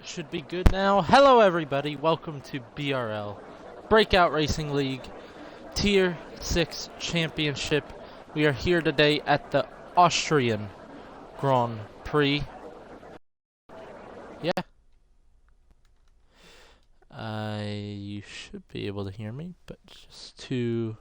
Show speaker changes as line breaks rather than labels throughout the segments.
Should be good now. Hello everybody, welcome to BRL, Breakout Racing League, Tier 6 Championship. We are here today at the Austrian Grand Prix. Yeah. You should be able to hear me, but just to...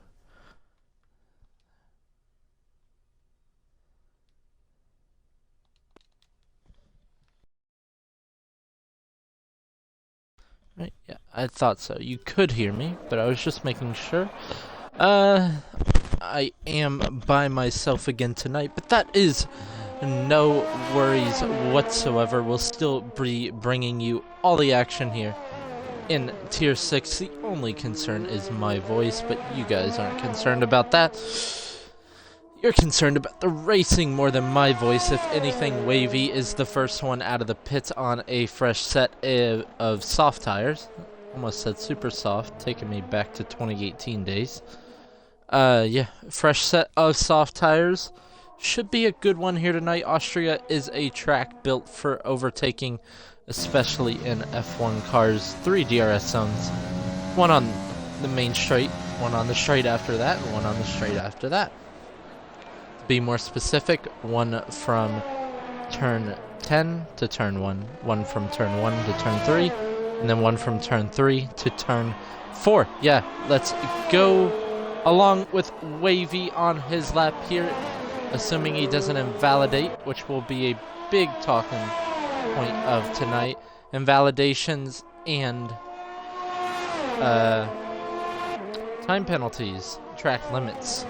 Right, yeah, I thought so. You could hear me, but I was just making sure. I am by myself again tonight, but that is no worries whatsoever. We'll still be bringing you all the action here in Tier 6. The only concern is my voice, but you guys aren't concerned about that. You're concerned about the racing more than my voice. If anything, Wavy is the first one out of the pits on a fresh set of soft tires. Almost said super soft, taking me back to 2018 days. Yeah, fresh set of soft tires. Should be a good one here tonight. Austria is a track built for overtaking, especially in F1 cars. 3 DRS zones. One on the main straight, one on the straight after that, and one on the straight after that. Be more specific, one from turn 10 to turn 1, one from turn 1 to turn 3, and then one from turn 3 to turn 4. Yeah, let's go along with Wavy on his lap here, assuming he doesn't invalidate, which will be a big talking point of tonight. Invalidations and time penalties, track limits.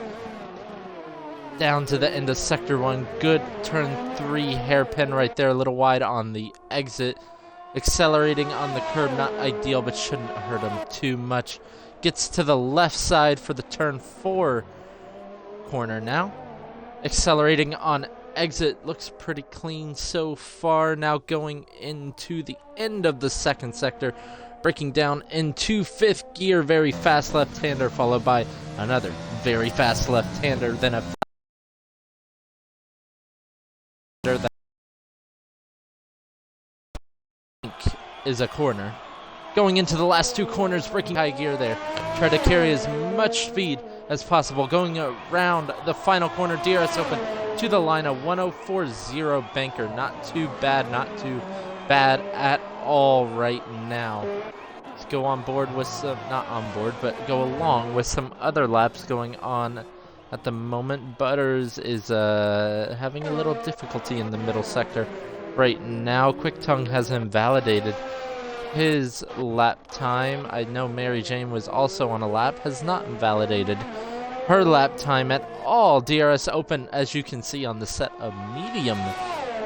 Down to the end of sector 1. Good turn 3 hairpin right there, a little wide on the exit. Accelerating on the curb, not ideal, but shouldn't hurt him too much. Gets to the left side for the turn 4 corner now. Accelerating on exit, looks pretty clean so far. Now going into the end of the second sector, breaking down into 5th gear, very fast left-hander, followed by another very fast left-hander, then a that I think is a corner. Going into the last 2 corners, breaking high gear there. Try to carry as much speed as possible. Going around the final corner, DRS open to the line, a 104.0 banker. Not too bad at all right now. Let's go on board with some, not on board, but go along with some other laps going on. At the moment, Butters is having a little difficulty in the middle sector right now. Quick Tongue has invalidated his lap time. I know Mary Jane was also on a lap, has not invalidated her lap time at all. DRS open, as you can see, on the set of medium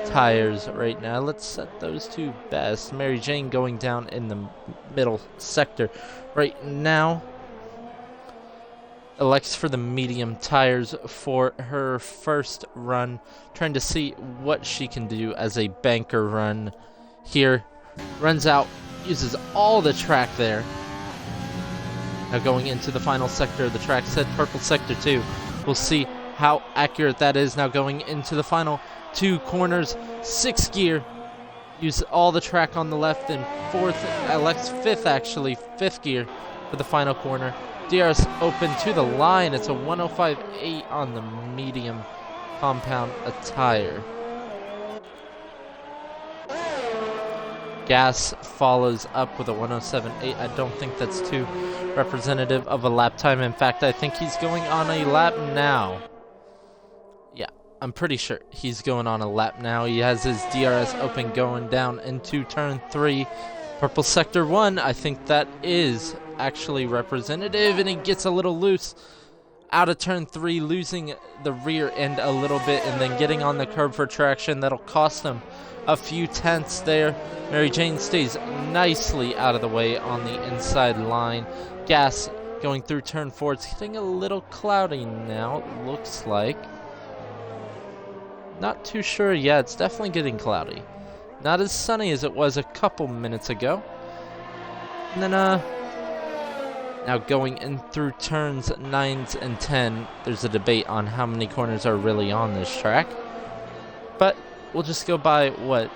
tires right now. Let's set those to best. Mary Jane going down in the middle sector right now. Elects for the medium tires for her first run, trying to see what she can do as a banker run here. Runs out, uses all the track there. Now going into the final sector of the track, said purple sector 2. We'll see how accurate that is. Now going into the final 2 corners, 6th gear. Use all the track on the left, and 4th, elects 5th actually, 5th gear for the final corner. DRS open to the line. It's a 105.8 on the medium compound attire. Gas follows up with a 107.8. I don't think that's too representative of a lap time. In fact, I think he's going on a lap now. Yeah, I'm pretty sure he's going on a lap now. He has his DRS open going down into turn 3. Purple sector 1, I think that is actually representative, and he gets a little loose out of turn 3, losing the rear end a little bit, and then getting on the curb for traction. That'll cost him a few tenths there. Mary Jane stays nicely out of the way on the inside line. Gas going through turn 4. It's getting a little cloudy now, it looks like. Not too sure yet. It's definitely getting cloudy. Not as sunny as it was a couple minutes ago. And then, now going in through turns 9 and 10, there's a debate on how many corners are really on this track. But we'll just go by what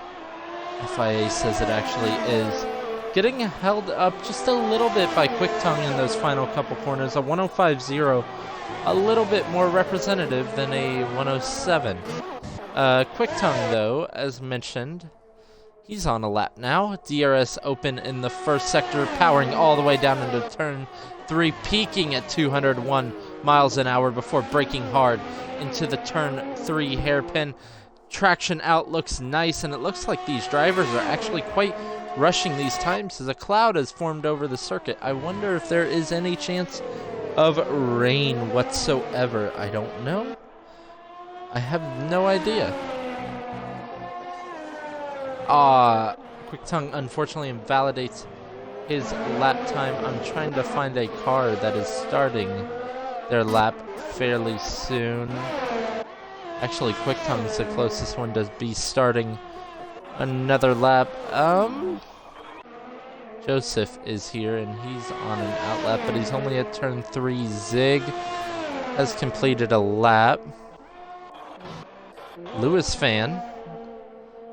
FIA says it actually is. Getting held up just a little bit by Quick Tongue in those final couple corners. A 105.0, a little bit more representative than a 107. Quick Tongue, though, as mentioned, he's on a lap now. DRS open in the first sector, powering all the way down into turn 3, peaking at 201 miles an hour before braking hard into the turn 3 hairpin. Traction out looks nice, and it looks like these drivers are actually quite rushing these times as a cloud has formed over the circuit. I wonder if there is any chance of rain whatsoever. I don't know. I have no idea. Quick Tongue unfortunately invalidates his lap time. I'm trying to find a car that is starting their lap fairly soon. Actually, Quick Tongue's the closest one to be starting another lap. Joseph is here, and he's on an out lap, but he's only at turn 3. Zig has completed a lap. Lewis Fan,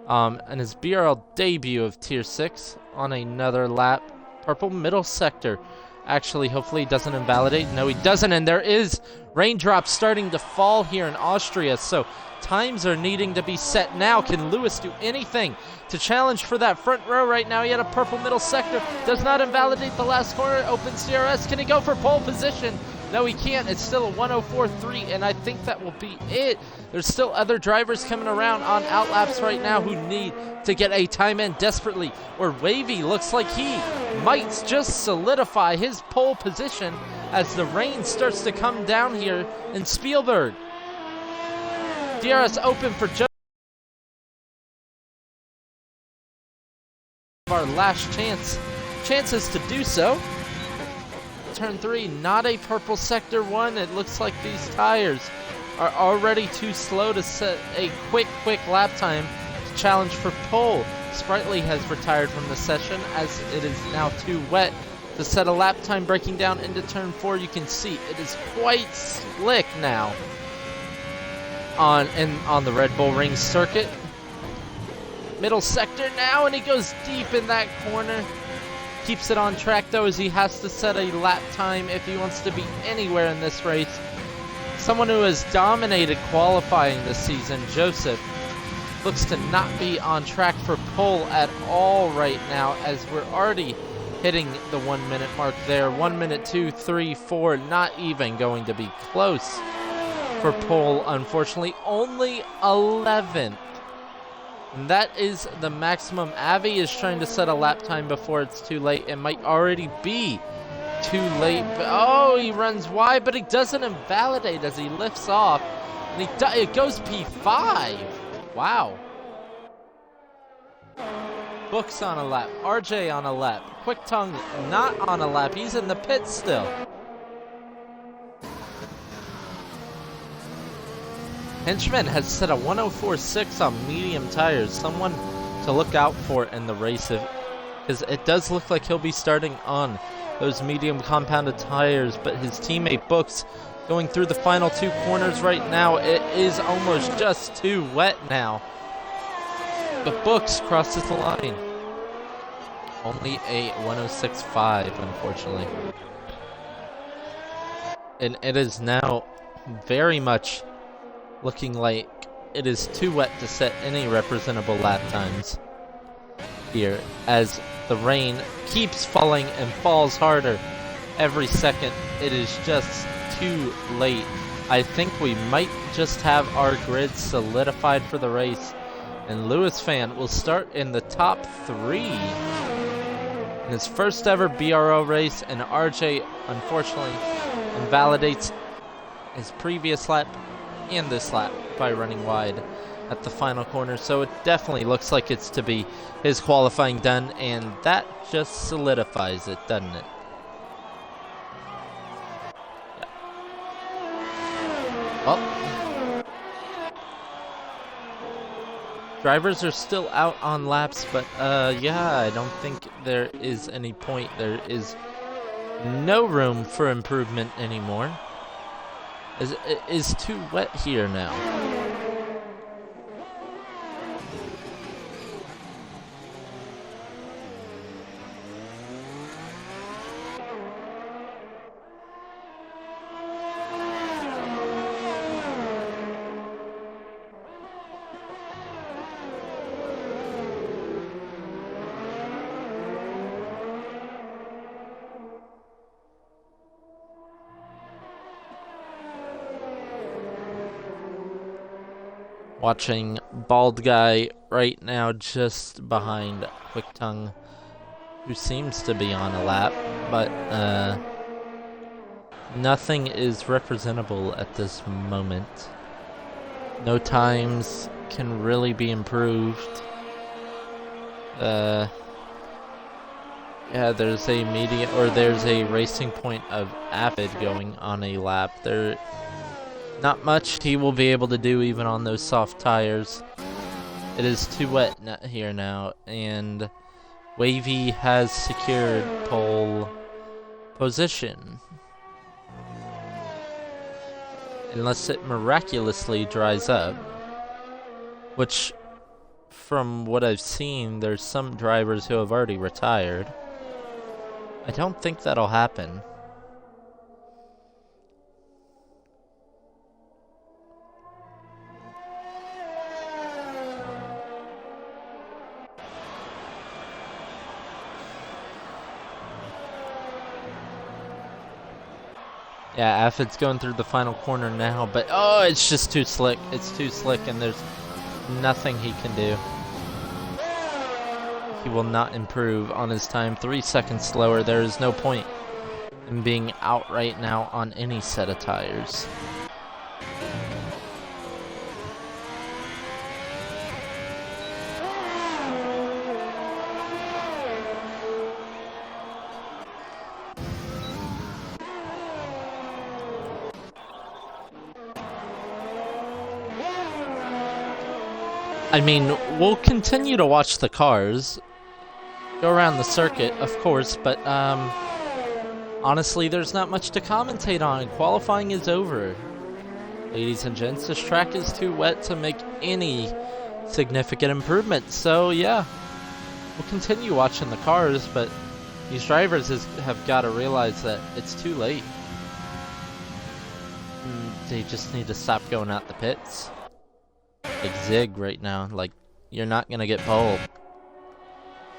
and his BRL debut of Tier 6 on another lap. Purple middle sector. Actually, hopefully he doesn't invalidate. No, he doesn't, and there is raindrops starting to fall here in Austria, so times are needing to be set now. Can Lewis do anything to challenge for that front row right now? He had a purple middle sector. Does not invalidate the last corner. Opens DRS. Can he go for pole position? No, he can't. It's still a 104.3, and I think that will be it. There's still other drivers coming around on outlaps right now who need to get a time in desperately, or Wavy looks like he might just solidify his pole position as the rain starts to come down here in Spielberg. DRS open for Joe. Our last chances to do so. Turn 3, not a purple sector 1. It looks like these tires are already too slow to set a quick lap time to challenge for pole. Sprightly has retired from the session as it is now too wet to set a lap time. Breaking down into turn 4, you can see it is quite slick now on the Red Bull Ring circuit. Middle sector now, and he goes deep in that corner. Keeps it on track though, as he has to set a lap time if he wants to be anywhere in this race. Someone who has dominated qualifying this season, Joseph, looks to not be on track for pole at all right now, as we're already hitting the 1 minute mark there. 1 minute, 2, 3, 4, not even going to be close for pole, unfortunately. Only 11th. And that is the maximum. Avi is trying to set a lap time before it's too late. It might already be too late. Oh, he runs wide, but he doesn't invalidate as he lifts off. And it goes P5. Wow. Books on a lap. RJ on a lap. Quick Tongue not on a lap. He's in the pit still. Henchman has set a 104.6 on medium tires. Someone to look out for in the race, because it does look like he'll be starting on those medium compounded tires, but his teammate Books going through the final 2 corners right now. It is almost just too wet now, but Books crosses the line. Only a 106.5, unfortunately. And it is now very much looking like it is too wet to set any representable lap times here, as the rain keeps falling and falls harder every second. It is just too late. I think we might just have our grid solidified for the race, and Lewis Fan will start in the top 3 in his first ever BRL race, and RJ unfortunately invalidates his previous lap and this lap by running wide at the final corner. So it definitely looks like it's to be his qualifying done, and that just solidifies it, doesn't it? Yeah. Well, drivers are still out on laps, but yeah, I don't think there is any point. There is no room for improvement anymore. It is too wet here now. Watching Baldguy right now just behind Quick Tongue, who seems to be on a lap, but nothing is representable at this moment. No times can really be improved. Yeah, there's a racing point of Avid going on a lap. There, not much he will be able to do even on those soft tires. It is too wet here now, and Wavy has secured pole position. Unless it miraculously dries up, which, from what I've seen, there's some drivers who have already retired. I don't think that'll happen. Yeah, Aphid's going through the final corner now, but oh, it's just too slick. It's too slick, and there's nothing he can do. He will not improve on his time. 3 seconds slower. There is no point in being out right now on any set of tires. I mean, we'll continue to watch the cars go around the circuit, of course, but honestly, there's not much to commentate on. Qualifying is over. Ladies and gents, this track is too wet to make any significant improvements. So yeah, we'll continue watching the cars, but these drivers have got to realize that it's too late. They just need to stop going out the pits. Like Zig right now, like, you're not gonna get pole.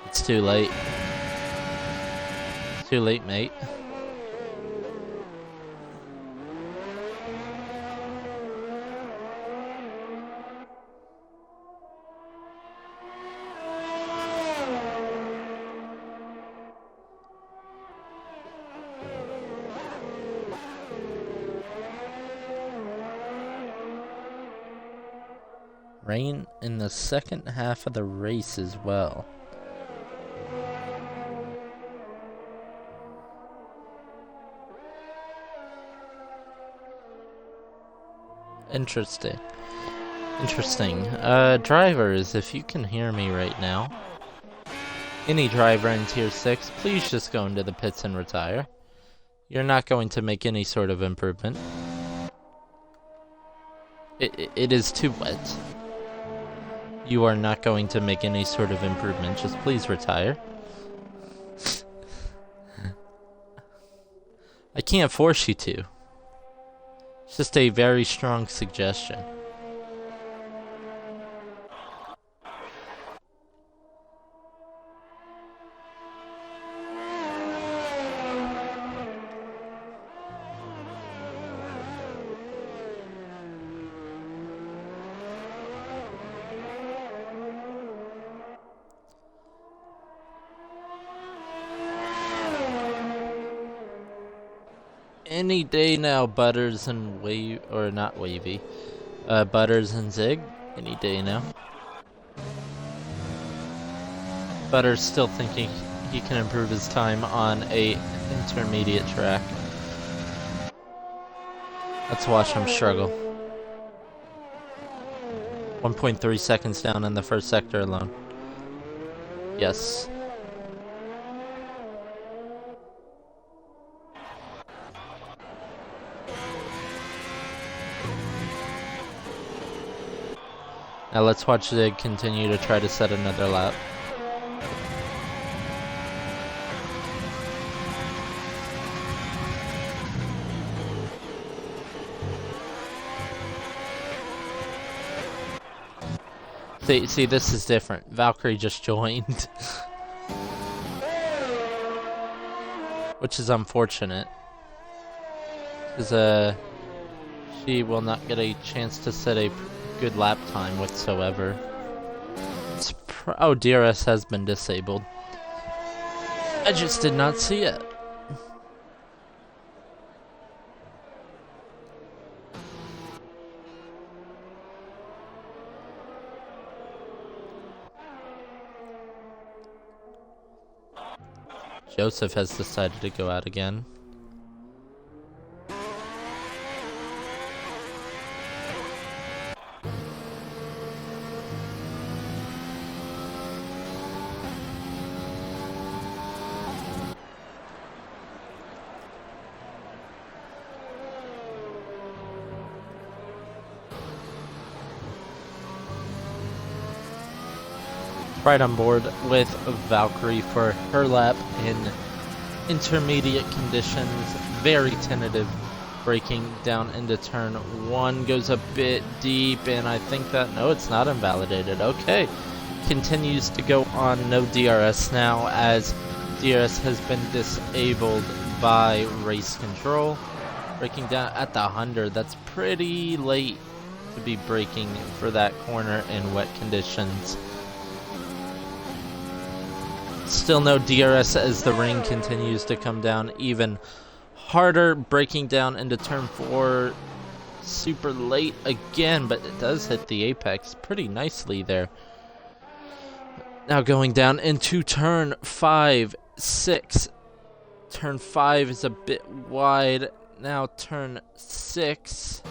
It's too late. It's too late, mate. Rain in the second half of the race as well. Interesting. Drivers, if you can hear me right now, any driver in Tier 6, please just go into the pits and retire. You're not going to make any sort of improvement. It is too wet. You are not going to make any sort of improvement. Just please retire. I can't force you to. It's just a very strong suggestion. Any day now, Butters and Butters and Zig. Any day now. Butters still thinking he can improve his time on a intermediate track. Let's watch him struggle. 1.3 seconds down in the first sector alone. Yes. Now let's watch Zig continue to try to set another lap. See, this is different. Valkyrie just joined. Which is unfortunate. Because, she will not get a chance to set a good lap time whatsoever. Oh, DRS has been disabled. I just did not see it. Joseph has decided to go out again. Right on board with Valkyrie for her lap in intermediate conditions. Very tentative. Braking down into turn 1. Goes a bit deep, and I think that... No, it's not invalidated. Okay. Continues to go on. No DRS now, as DRS has been disabled by race control. Braking down at the 100. That's pretty late to be braking for that corner in wet conditions. Still no DRS as the rain continues to come down even harder. Braking down into turn 4. Super late again, but it does hit the apex pretty nicely there. Now going down into turn 5, 6. Turn 5 is a bit wide. Now turn 6.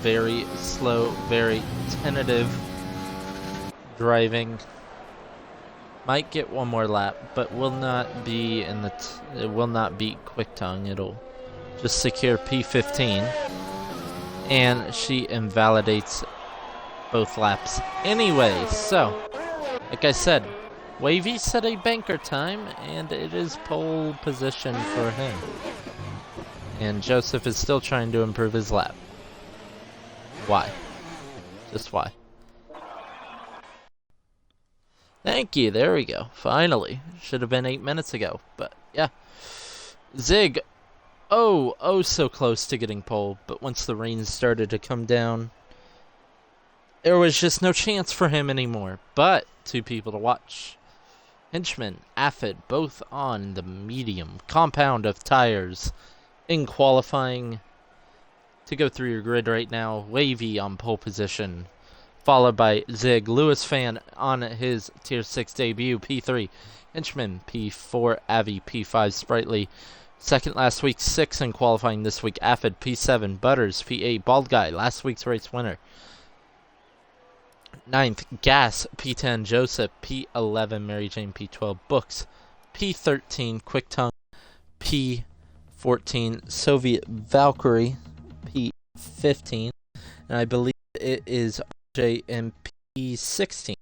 Very slow, very tentative driving. Might get one more lap, but will not be in the. It will not beat Quick Tongue. It'll just secure P15, and she invalidates both laps anyway. So, like I said, Wavy set a banker time, and it is pole position for him. And Joseph is still trying to improve his lap. Why? Just why? Thank you, there we go. Finally. Should have been 8 minutes ago, but yeah. Zig. Oh, so close to getting pole, but once the rain started to come down, there was just no chance for him anymore. But 2 people to watch. Hinchman, Affid, both on the medium compound of tires in qualifying. To go through your grid right now, Wavy on pole position, followed by Zig. Lewis Fan on his Tier 6 debut, P3. Hinchman, P4. Avi, P5. Sprightly, second last week, 6 in qualifying this week. Affid, P7. Butters, P8. Baldguy, last week's race winner. 9th, Gas, P10. Joseph, P11. Mary Jane, P12. Books, P13. Quick Tongue, P14. Soviet Valkyrie, P15, and I believe it is JMP16.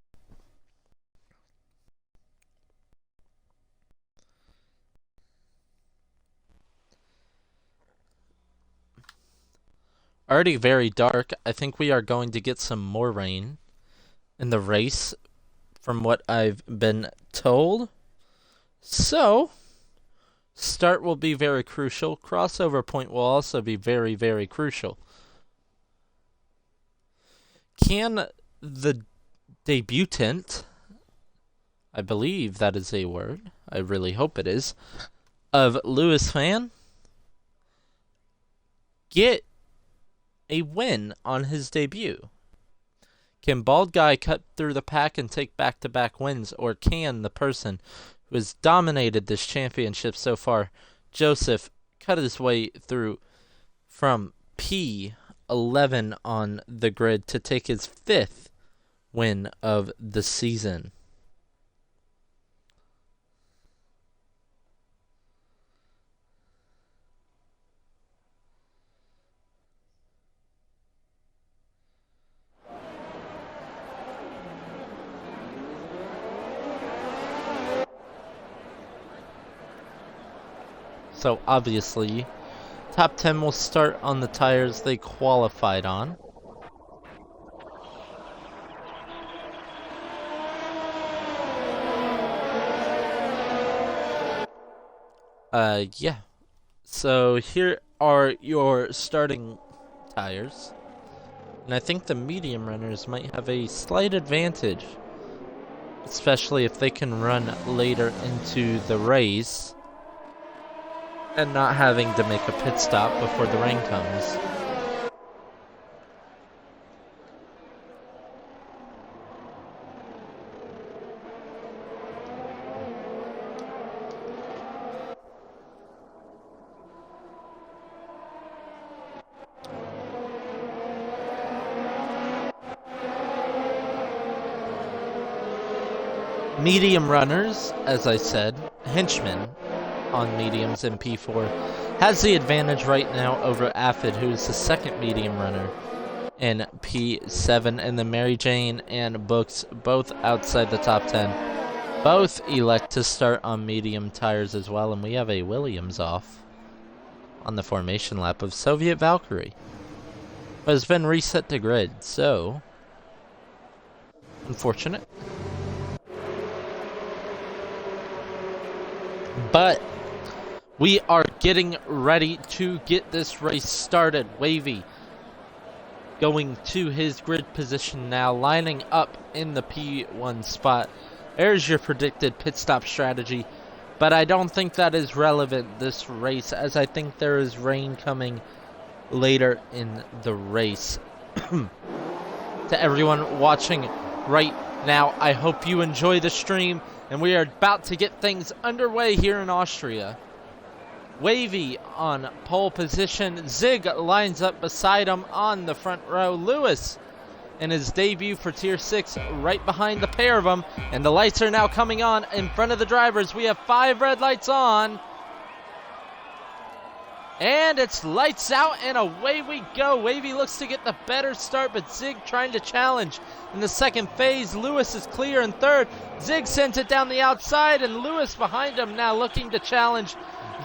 Already very dark. I think we are going to get some more rain in the race from what I've been told. So, start will be very crucial. Crossover point will also be very, very crucial. Can the debutant, I believe that is a word, I really hope it is, of Lewis Fan get a win on his debut? Can Baldguy cut through the pack and take back-to-back wins, or can the person who has dominated this championship so far, Joseph, cut his way through from P11 on the grid to take his 5th win of the season? So obviously, top 10 will start on the tires they qualified on. Yeah. So here are your starting tires. And I think the medium runners might have a slight advantage, especially if they can run later into the race and not having to make a pit stop before the rain comes. Medium runners, as I said, henchmen on mediums in P4, has the advantage right now over Aphid, who is the second medium runner in P7, and the Mary Jane and Books, both outside the top 10. Both elect to start on medium tires as well, and we have a Williams off on the formation lap of Soviet Valkyrie, but has been reset to grid, so unfortunate. But we are getting ready to get this race started. Wavy going to his grid position now, lining up in the P1 spot. There's your predicted pit stop strategy, but I don't think that is relevant this race, as I think there is rain coming later in the race. To everyone watching right now, I hope you enjoy the stream, and we are about to get things underway here in Austria. Wavy on pole position. Zig lines up beside him on the front row. Lewis in his debut for Tier 6 right behind the pair of them. And the lights are now coming on in front of the drivers. We have 5 red lights on. And it's lights out, and away we go. Wavy looks to get the better start, but Zig trying to challenge in the second phase. Lewis is clear in third. Zig sends it down the outside, and Lewis behind him now looking to challenge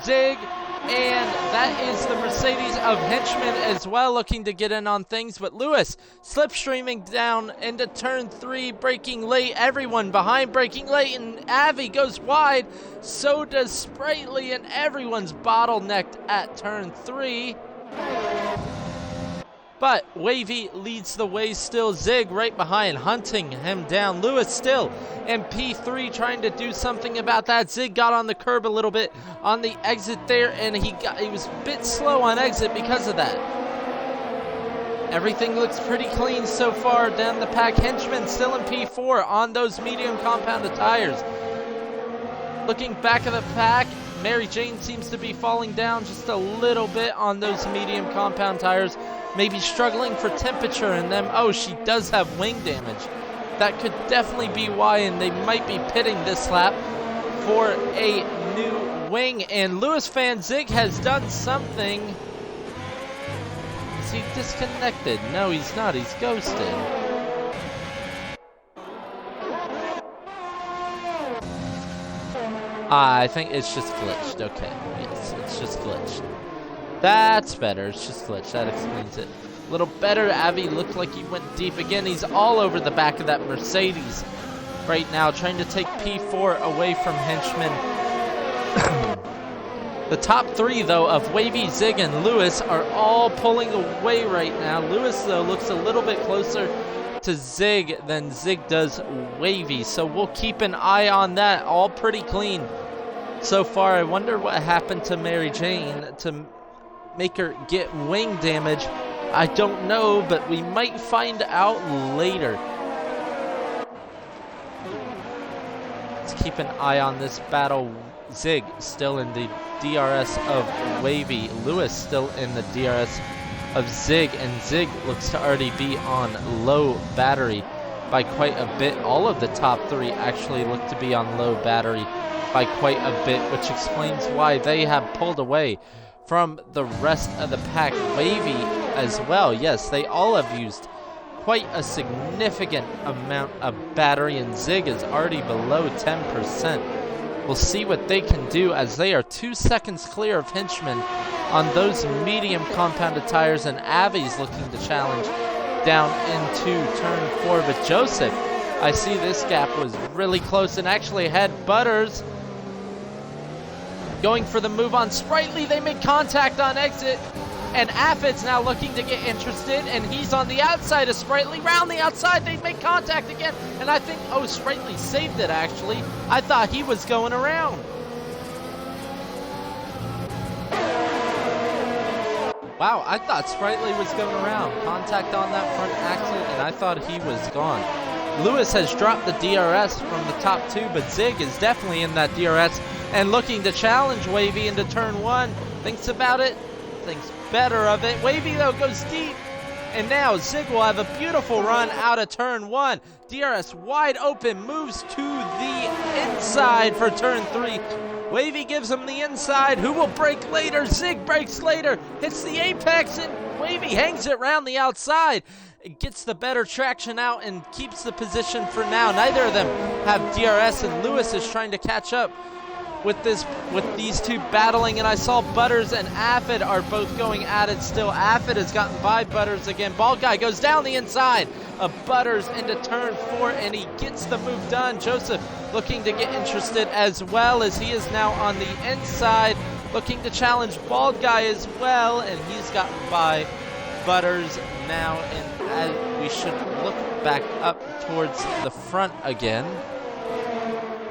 Zig. And that is the Mercedes of Henchmen as well, looking to get in on things. But Lewis slipstreaming down into turn 3, braking late. Everyone behind braking late, and Avi goes wide. So does Sprightly, and everyone's bottlenecked at turn 3. But Wavy leads the way still. Zig right behind, hunting him down. Lewis still in P3 trying to do something about that. Zig got on the curb a little bit on the exit there, and he was a bit slow on exit because of that. Everything looks pretty clean so far down the pack. Henchman still in P4 on those medium compounded tires. Looking back of the pack, Mary Jane seems to be falling down just a little bit on those medium compound tires. Maybe struggling for temperature in them. Oh, she does have wing damage. That could definitely be why, and they might be pitting this lap for a new wing. And Lewis Van Zig has done something. Is he disconnected? No, he's not. He's ghosted. I think it's just glitched. Okay, yes, it's just glitched. That's better. It's just glitched. That explains it a little better. Avi looked like he went deep again. He's all over the back of that Mercedes right now, trying to take P4 away from Henchman. The top 3, though, of Wavy, Zig, and Lewis are all pulling away right now. Lewis, though, looks a little bit closer to Zig than Zig does Wavy, so we'll keep an eye on that. All pretty clean so far. I wonder what happened to Mary Jane to make her get wing damage. I don't know, but we might find out later. Let's keep an eye on this battle. Zig still in the DRS of Wavy. Lewis still in the DRS of Zig, and Zig looks to already be on low battery by quite a bit. All of the top 3 actually look to be on low battery by quite a bit, which explains why they have pulled away from the rest of the pack. Wavy as well. Yes, they all have used quite a significant amount of battery, and Zig is already below 10%. We'll see what they can do, as they are 2 seconds clear of Henchman on those medium compounded tires, and Avi's looking to challenge down into turn 4. But Joseph, I see this gap was really close and actually had Butters. going for the move on Sprightly. They make contact on exit, and Affid's now looking to get interested, and he's on the outside of Sprightly. Round the outside, they make contact again, and I think, oh, Sprightly saved it, actually. I thought he was going around. Wow, I thought Sprightly was going around. Contact on that front axle, and I thought he was gone. Lewis has dropped the DRS from the top two, but Zig is definitely in that DRS and looking to challenge Wavy into turn one. Thinks about it, thinks better of it. Wavy, though, goes deep, and now Zig will have a beautiful run out of turn one. DRS wide open, moves to the inside for turn three. Wavy gives him the inside. Who will break later? Zig breaks later, hits the apex, and Wavy hangs it round the outside. It gets the better traction out and keeps the position for now. Neither of them have DRS, and Lewis is trying to catch up with these two battling, and I saw Butters and Affid are both going at it still. Affid has gotten by Butters again. Baldguy goes down the inside of Butters into turn four, and he gets the move done. Joseph looking to get interested as well, as he is now on the inside, looking to challenge Baldguy as well, and he's gotten by Butters now, and as we should look back up towards the front again,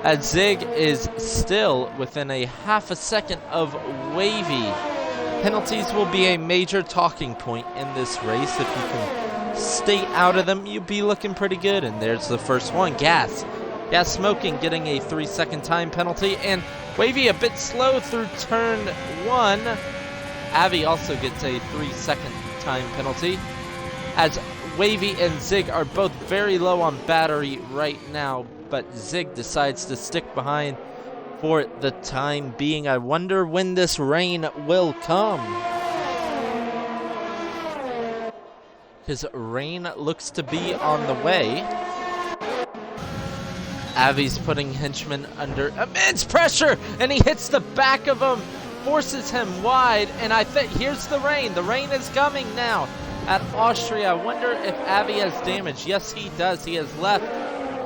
as Zig is still within a half a second of Wavy. Penalties will be a major talking point in this race. If you can stay out of them, you'll be looking pretty good. And there's the first one. Gas Smoking getting a 3-second time penalty, and Wavy a bit slow through turn one. Avi also gets a 3-second time penalty, as Wavy and Zig are both very low on battery right now, but Zig decides to stick behind for the time being. I wonder when this rain will come, because rain looks to be on the way. Avi's putting Henchman under immense pressure, and he hits the back of him, forces him wide, and I think here's the rain. The rain is coming now at Austria. I wonder if Avi has damage. Yes, he does. He has left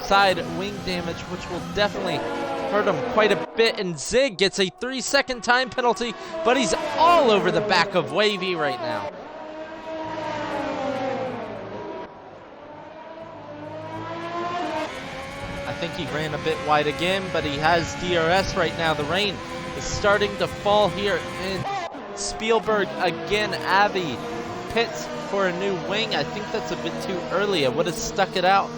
side wing damage, which will definitely hurt him quite a bit, and Zig gets a 3-second time penalty, but he's all over the back of Wavy right now. I think he ran a bit wide again, but he has DRS right now. The rain is starting to fall here in Spielberg again. Avi pits for a new wing. I think that's a bit too early. I would have stuck it out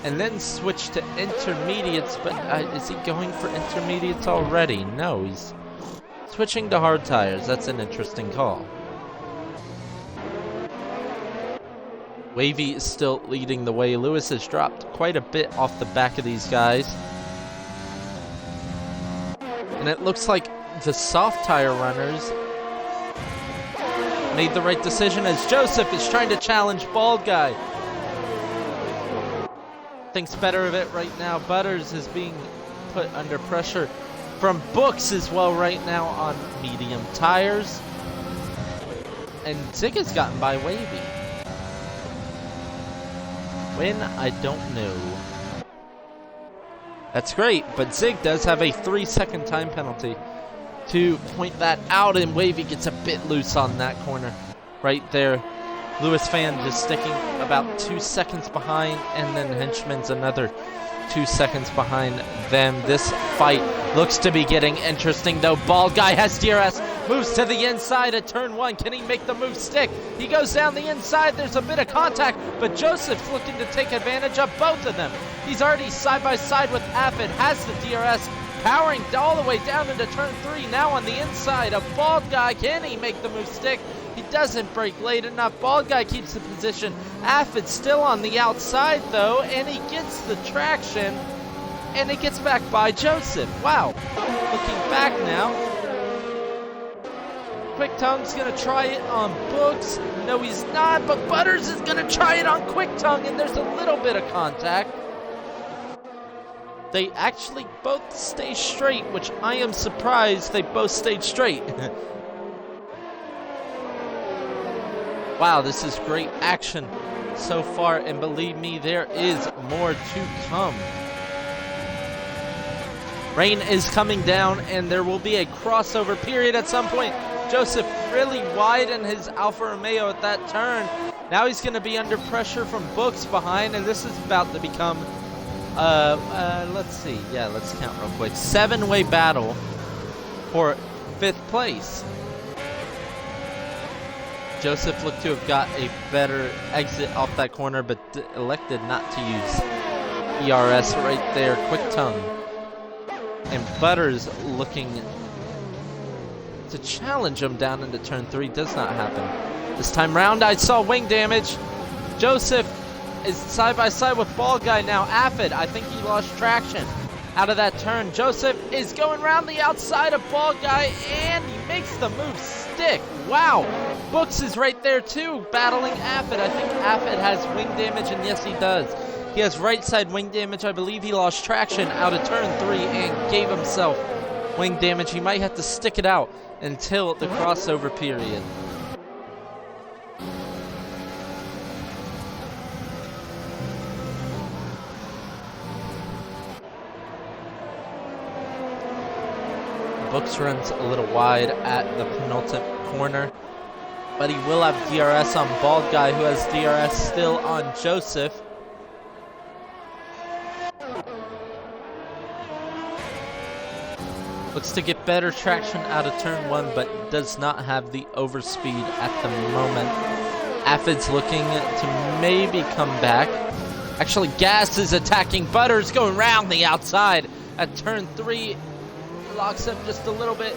and then switched to intermediates, but is he going for intermediates already? No, he's switching to hard tires. That's an interesting call. Wavy is still leading the way. Lewis has dropped quite a bit off the back of these guys, and it looks like the soft tire runners made the right decision, as Joseph is trying to challenge Baldguy. Thinks better of it right now. Butters is being put under pressure from Books as well right now on medium tires, and Zig has gotten by Wavy. When? I don't know. That's great, but Zig does have a 3-second time penalty to point that out, and Wavy gets a bit loose on that corner right there. Lewis fan just sticking about 2 seconds behind, and then Henchman's another 2 seconds behind them. This fight looks to be getting interesting, though. Baldguy has DRS, moves to the inside at turn one. Can he make the move stick? He goes down the inside. There's a bit of contact, but Joseph's looking to take advantage of both of them. He's already side by side with Affid, has the DRS, powering all the way down into turn three. Now on the inside of Baldguy. Can he make the move stick? He doesn't break late enough. Baldguy keeps the position. Affid's still on the outside, though, and he gets the traction, and he gets back by Joseph. Wow. Looking back now, Quick Tongue's going to try it on Books. No, he's not, but Butters is going to try it on Quick Tongue, and there's a little bit of contact. They actually both stay straight, which I am surprised they both stayed straight. Wow, this is great action so far, and believe me, there is more to come. Rain is coming down, and there will be a crossover period at some point. Joseph really wide in his Alfa Romeo at that turn. Now he's going to be under pressure from Books behind, and this is about to become, let's see. Yeah, let's count real quick. 7-way battle for 5th place. Joseph looked to have got a better exit off that corner, but elected not to use ERS right there. Quick tongue. And Butters looking to challenge him down into turn 3. Does not happen. This time round, I saw wing damage. Joseph is side by side with Baldguy now. Affid, I think he lost traction out of that turn. Joseph is going around the outside of Baldguy, and he makes the move stick. Wow. Books is right there too, battling Affid. I think Affid has wing damage, and yes, he does. He has right side wing damage. I believe he lost traction out of turn 3 and gave himself wing damage. He might have to stick it out until the crossover period. Books runs a little wide at the penultimate corner, but he will have DRS on Baldguy, who has DRS still on Joseph. Looks to get better traction out of turn 1, but does not have the overspeed at the moment. Affid's looking to maybe come back. Actually, Gas is attacking Butters, going round the outside at turn 3. Locks up just a little bit,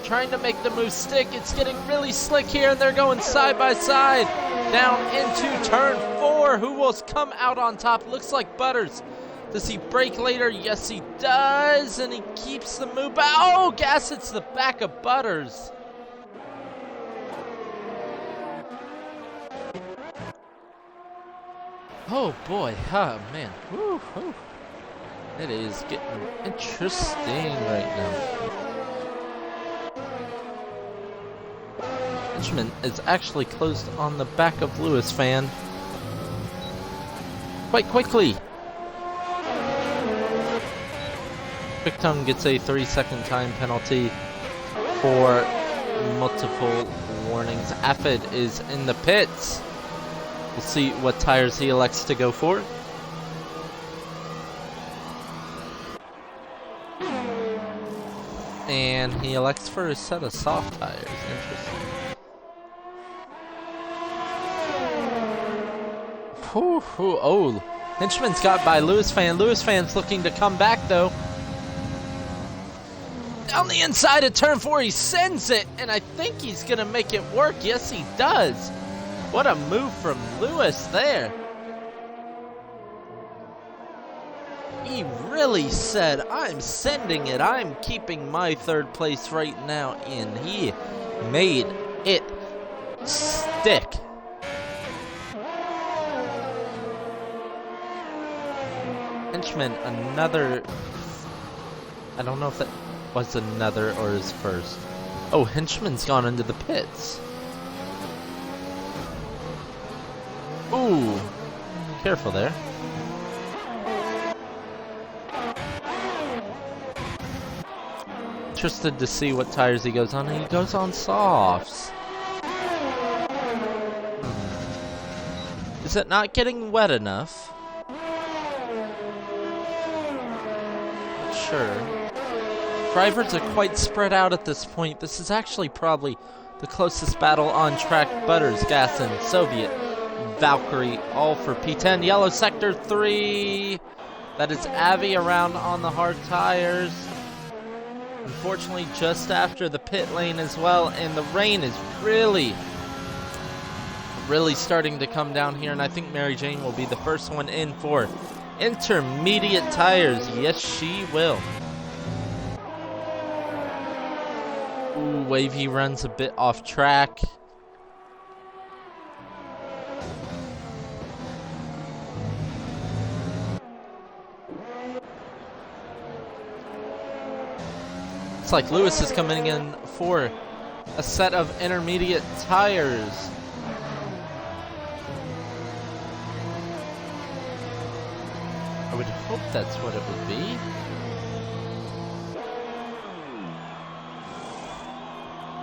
trying to make the move stick. It's getting really slick here, and they're going side by side down into turn 4. Who will come out on top? Looks like Butters. Does he brake later? Yes, he does, and he keeps the move back. Oh, Gas hits the back of Butters. Oh boy, oh man. Woo, woo. It is getting interesting right now. Benjamin is actually closed on the back of Lewis fan quite quickly. Quick Tongue gets a 3-second time penalty for multiple warnings. Affid is in the pits. We'll see what tires he elects to go for. And he elects for a set of soft tires. Interesting. Whew, whew. Oh, Hinchman's got by Lewis fan. Lewis fan's looking to come back though. Down the inside of turn 4, he sends it, and I think he's gonna make it work. Yes, he does. What a move from Lewis there. He really said, I'm sending it. I'm keeping my 3rd place right now. And he made it stick. Henchman, another... I don't know if that was another or his first. Oh, Henchman's gone into the pits. Ooh. Careful there. Interested to see what tires he goes on, and he goes on softs. Is it not getting wet enough? Not sure. Drivers are quite spread out at this point. This is actually probably the closest battle on track. Butters, Gas, and Soviet Valkyrie all for P10. Yellow sector 3. That is Avi around on the hard tires. Unfortunately, just after the pit lane as well, and the rain is really starting to come down here, and I think Mary Jane will be the first one in for intermediate tires. Yes, she will. Ooh, Wavy runs a bit off track. Looks like Lewis is coming in for a set of intermediate tires. I would hope that's what it would be.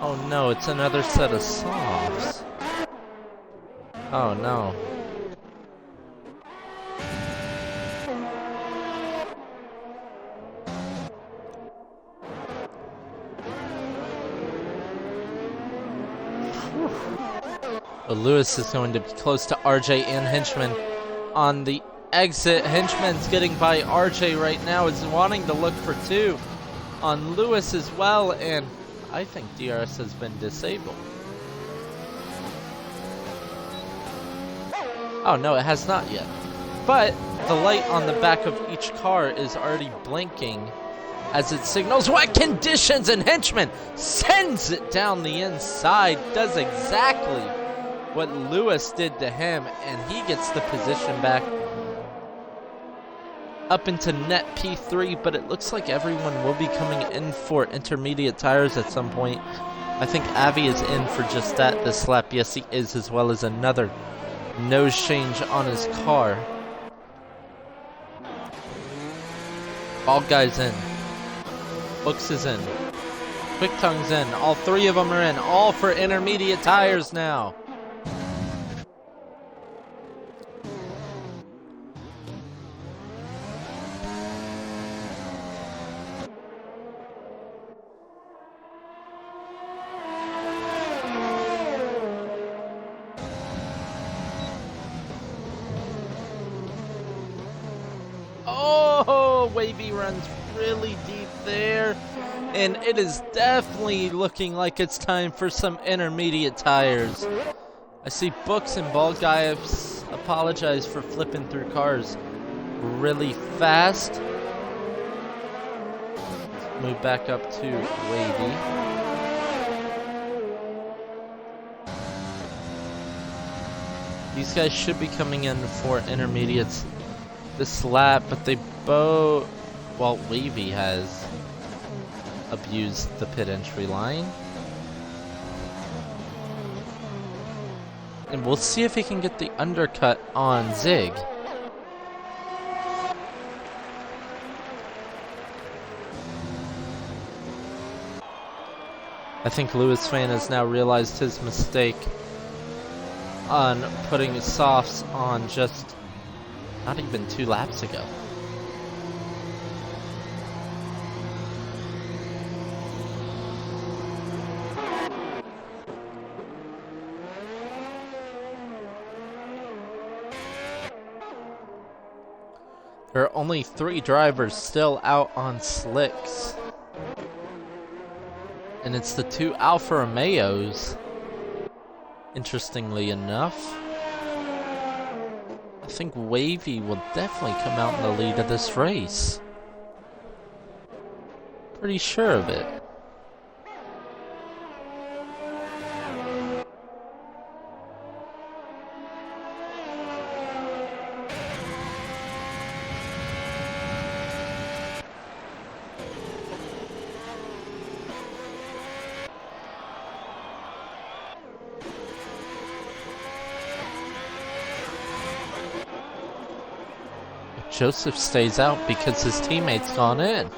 Oh no, it's another set of softs. Oh no. But Lewis is going to be close to RJ and Henchman on the exit. Henchman's getting by RJ right now, is wanting to look for two on Lewis as well, and I think DRS has been disabled. Oh no, it has not yet. But the light on the back of each car is already blinking as it signals wet conditions, and Henchman sends it down the inside, does exactly what Lewis did to him, and he gets the position back up into net P3, but it looks like everyone will be coming in for intermediate tires at some point. I think Avi is in for just that this lap. Yes, he is, as well as another nose change on his car. Baldguy's in. Books is in. Quick Tongue's in. All three of them are in. All for intermediate tires now. Oh, Wavy runs really deep there, and it is definitely looking like it's time for some intermediate tires. I see Books and Baldguy apologize for flipping through cars really fast. Let's move back up to Wavy. These guys should be coming in for intermediates this lap, but they both, well, Wavy has abused the pit entry line. And we'll see if he can get the undercut on Zig. I think Lewis Fan has now realized his mistake on putting softs on just not even 2 laps ago. There are only 3 drivers still out on slicks. And it's the 2 Alfa Romeos, interestingly enough. I think Wavy will definitely come out in the lead of this race. Pretty sure of it. Joseph stays out because his teammate's gone in.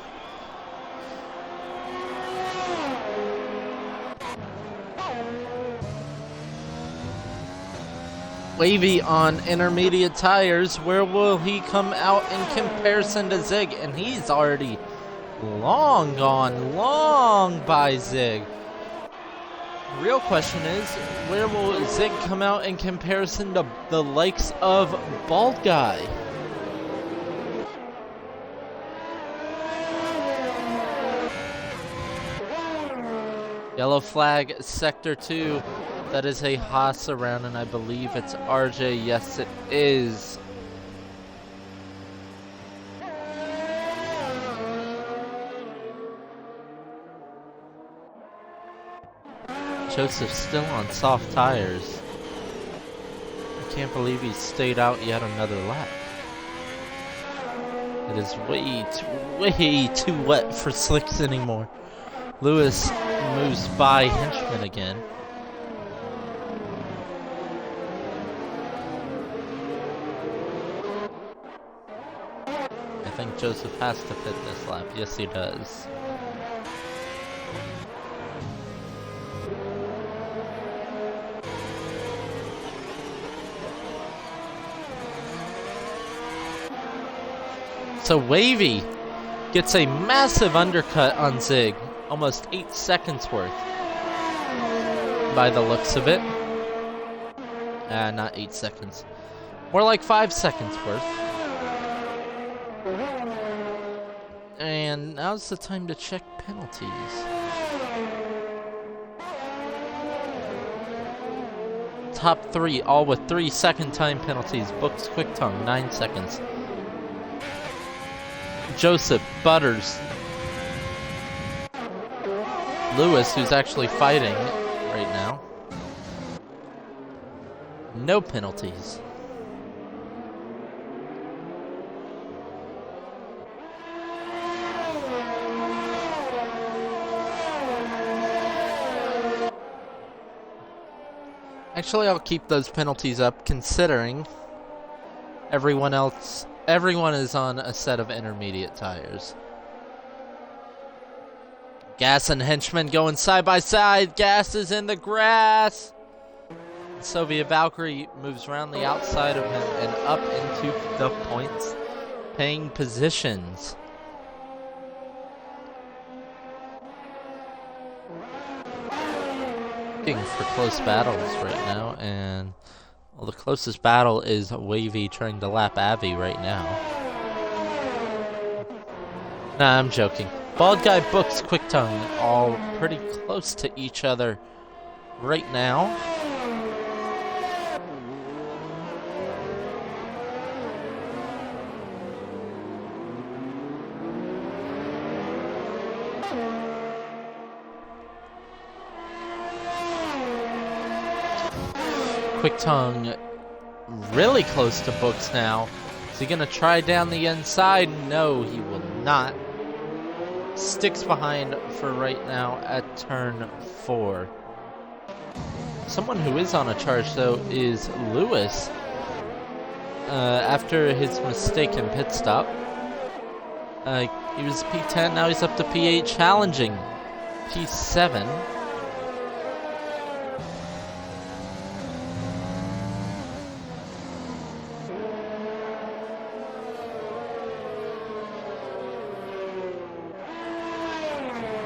Wavy on intermediate tires. Where will he come out in comparison to Zig? And he's already long gone, long by Zig. Real question is, where will Zig come out in comparison to the likes of Baldguy? Yellow flag, sector 2. That is a Haas around, and I believe it's RJ. Yes, it is. Joseph's still on soft tires. I can't believe he stayed out yet another lap. It is way too wet for slicks anymore. Lewis moves by Henchman again. I think Joseph has to pit this lap. Yes, he does. So Wavy gets a massive undercut on Zig. Almost 8 seconds worth. By the looks of it. Not 8 seconds. More like 5 seconds worth. And now's the time to check penalties. Top 3, all with 3 second time penalties. Books Quick Tongue, 9 seconds. Joseph, Butters. Lewis, who's actually fighting right now. No penalties. Actually, I'll keep those penalties up considering everyone is on a set of intermediate tires. Gas and Henchman going side by side. Gas is in the grass. Soviet Valkyrie moves around the outside of him and up into the points paying positions. Looking for close battles right now, and well, the closest battle is Wavy trying to lap Avi right now. Nah, I'm joking. Baldguy, Books, Quick Tongue, all pretty close to each other right now. Quick Tongue really close to Books now. Is he gonna try down the inside? No, he will not. Sticks behind for right now at turn 4. Someone who is on a charge though is Lewis. After his mistaken pit stop. He was P10, now he's up to P8, challenging P7.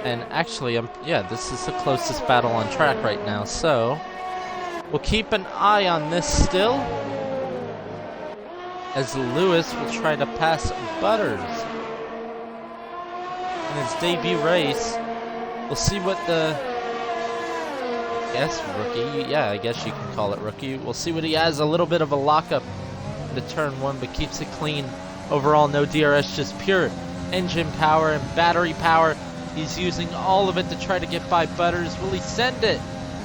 And actually, this is the closest battle on track right now, so we'll keep an eye on this still, as Lewis will try to pass Butters in his debut race. We'll see what the, rookie, I guess you can call it rookie. We'll see what he has, a little bit of a lockup into turn 1, but keeps it clean. Overall, no DRS, just pure engine power and battery power. He's using all of it to try to get by Butters. Will he send it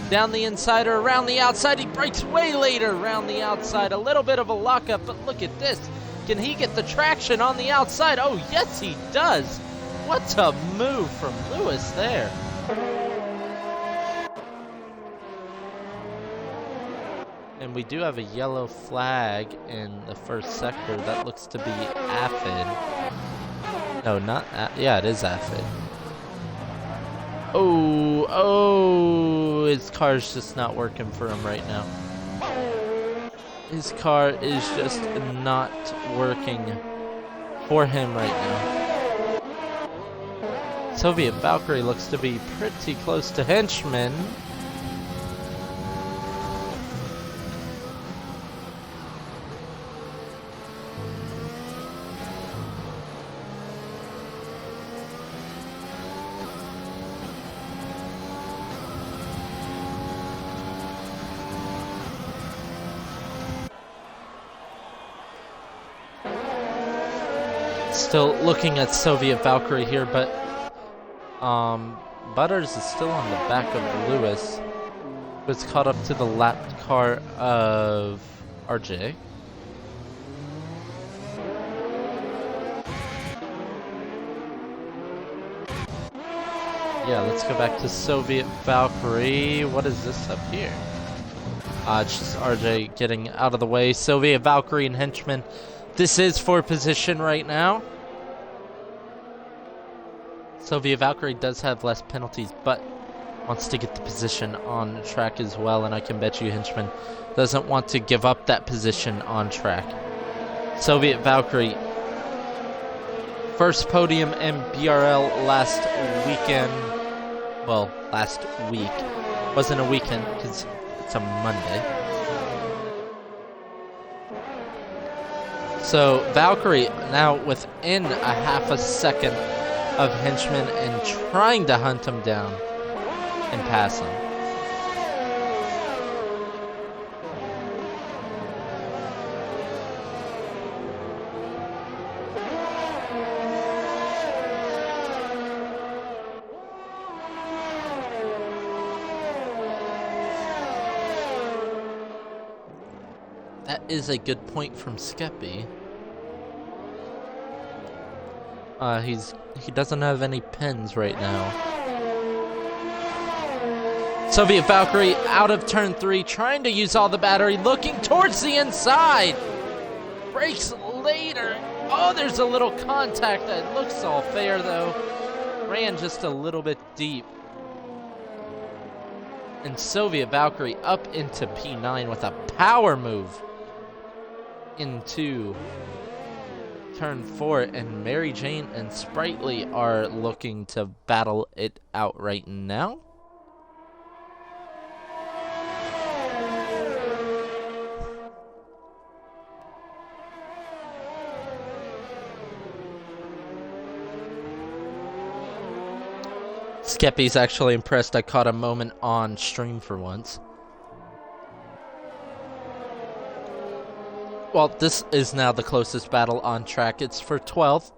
down the inside or around the outside? He breaks way later around the outside. A little bit of a lockup, but look at this. Can he get the traction on the outside? Oh, yes, he does. What a move from Lewis there. And we do have a yellow flag in the first sector. That looks to be Aphid. No, not it is Aphid. Oh, his car's just not working for him right now. His car is just not working for him right now. Soviet Valkyrie looks to be pretty close to Henchman. Still looking at Soviet Valkyrie here, but Butters is still on the back of Lewis, who's caught up to the lapped car of RJ. Yeah, let's go back to Soviet Valkyrie. What is this up here? It's just RJ getting out of the way. Soviet Valkyrie and Henchman. This is for position right now. Soviet Valkyrie does have less penalties, but wants to get the position on track as well, and I can bet you Henchman doesn't want to give up that position on track. Soviet Valkyrie First podium in BRL last weekend. Well, last week. Wasn't a weekend because it's a Monday. So Valkyrie now within a half a second of Henchman and trying to hunt him down and pass him. That is a good point from Skeppy. He doesn't have any pins right now. Soviet Valkyrie out of turn 3, trying to use all the battery, looking towards the inside. Brakes later. Oh, there's a little contact that looks all fair though. Ran just a little bit deep. And Soviet Valkyrie up into P9 with a power move into turn 4, and Mary Jane and Sprightly are looking to battle it out right now. Skeppy's actually impressed. I caught a moment on stream for once. Well, this is now the closest battle on track. It's for 12th,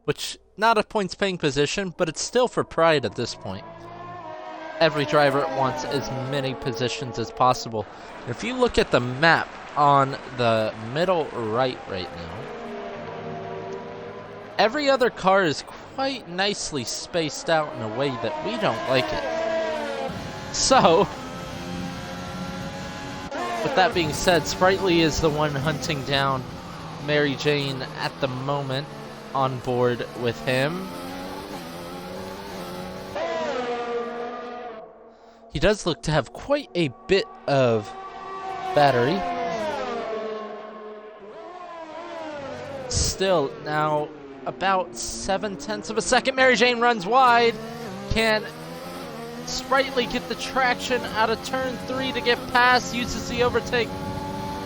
which not a points paying position, but it's still for pride at this point. Every driver wants as many positions as possible. If you look at the map on the middle right now, every other car is quite nicely spaced out in a way that we don't like it. So, with that being said, Sprightly is the one hunting down Mary Jane at the moment, on board with him. He does look to have quite a bit of battery. Still, now about 7/10 of a second. Mary Jane runs wide. Can Sprightly get the traction out of turn 3 to get past, uses the overtake,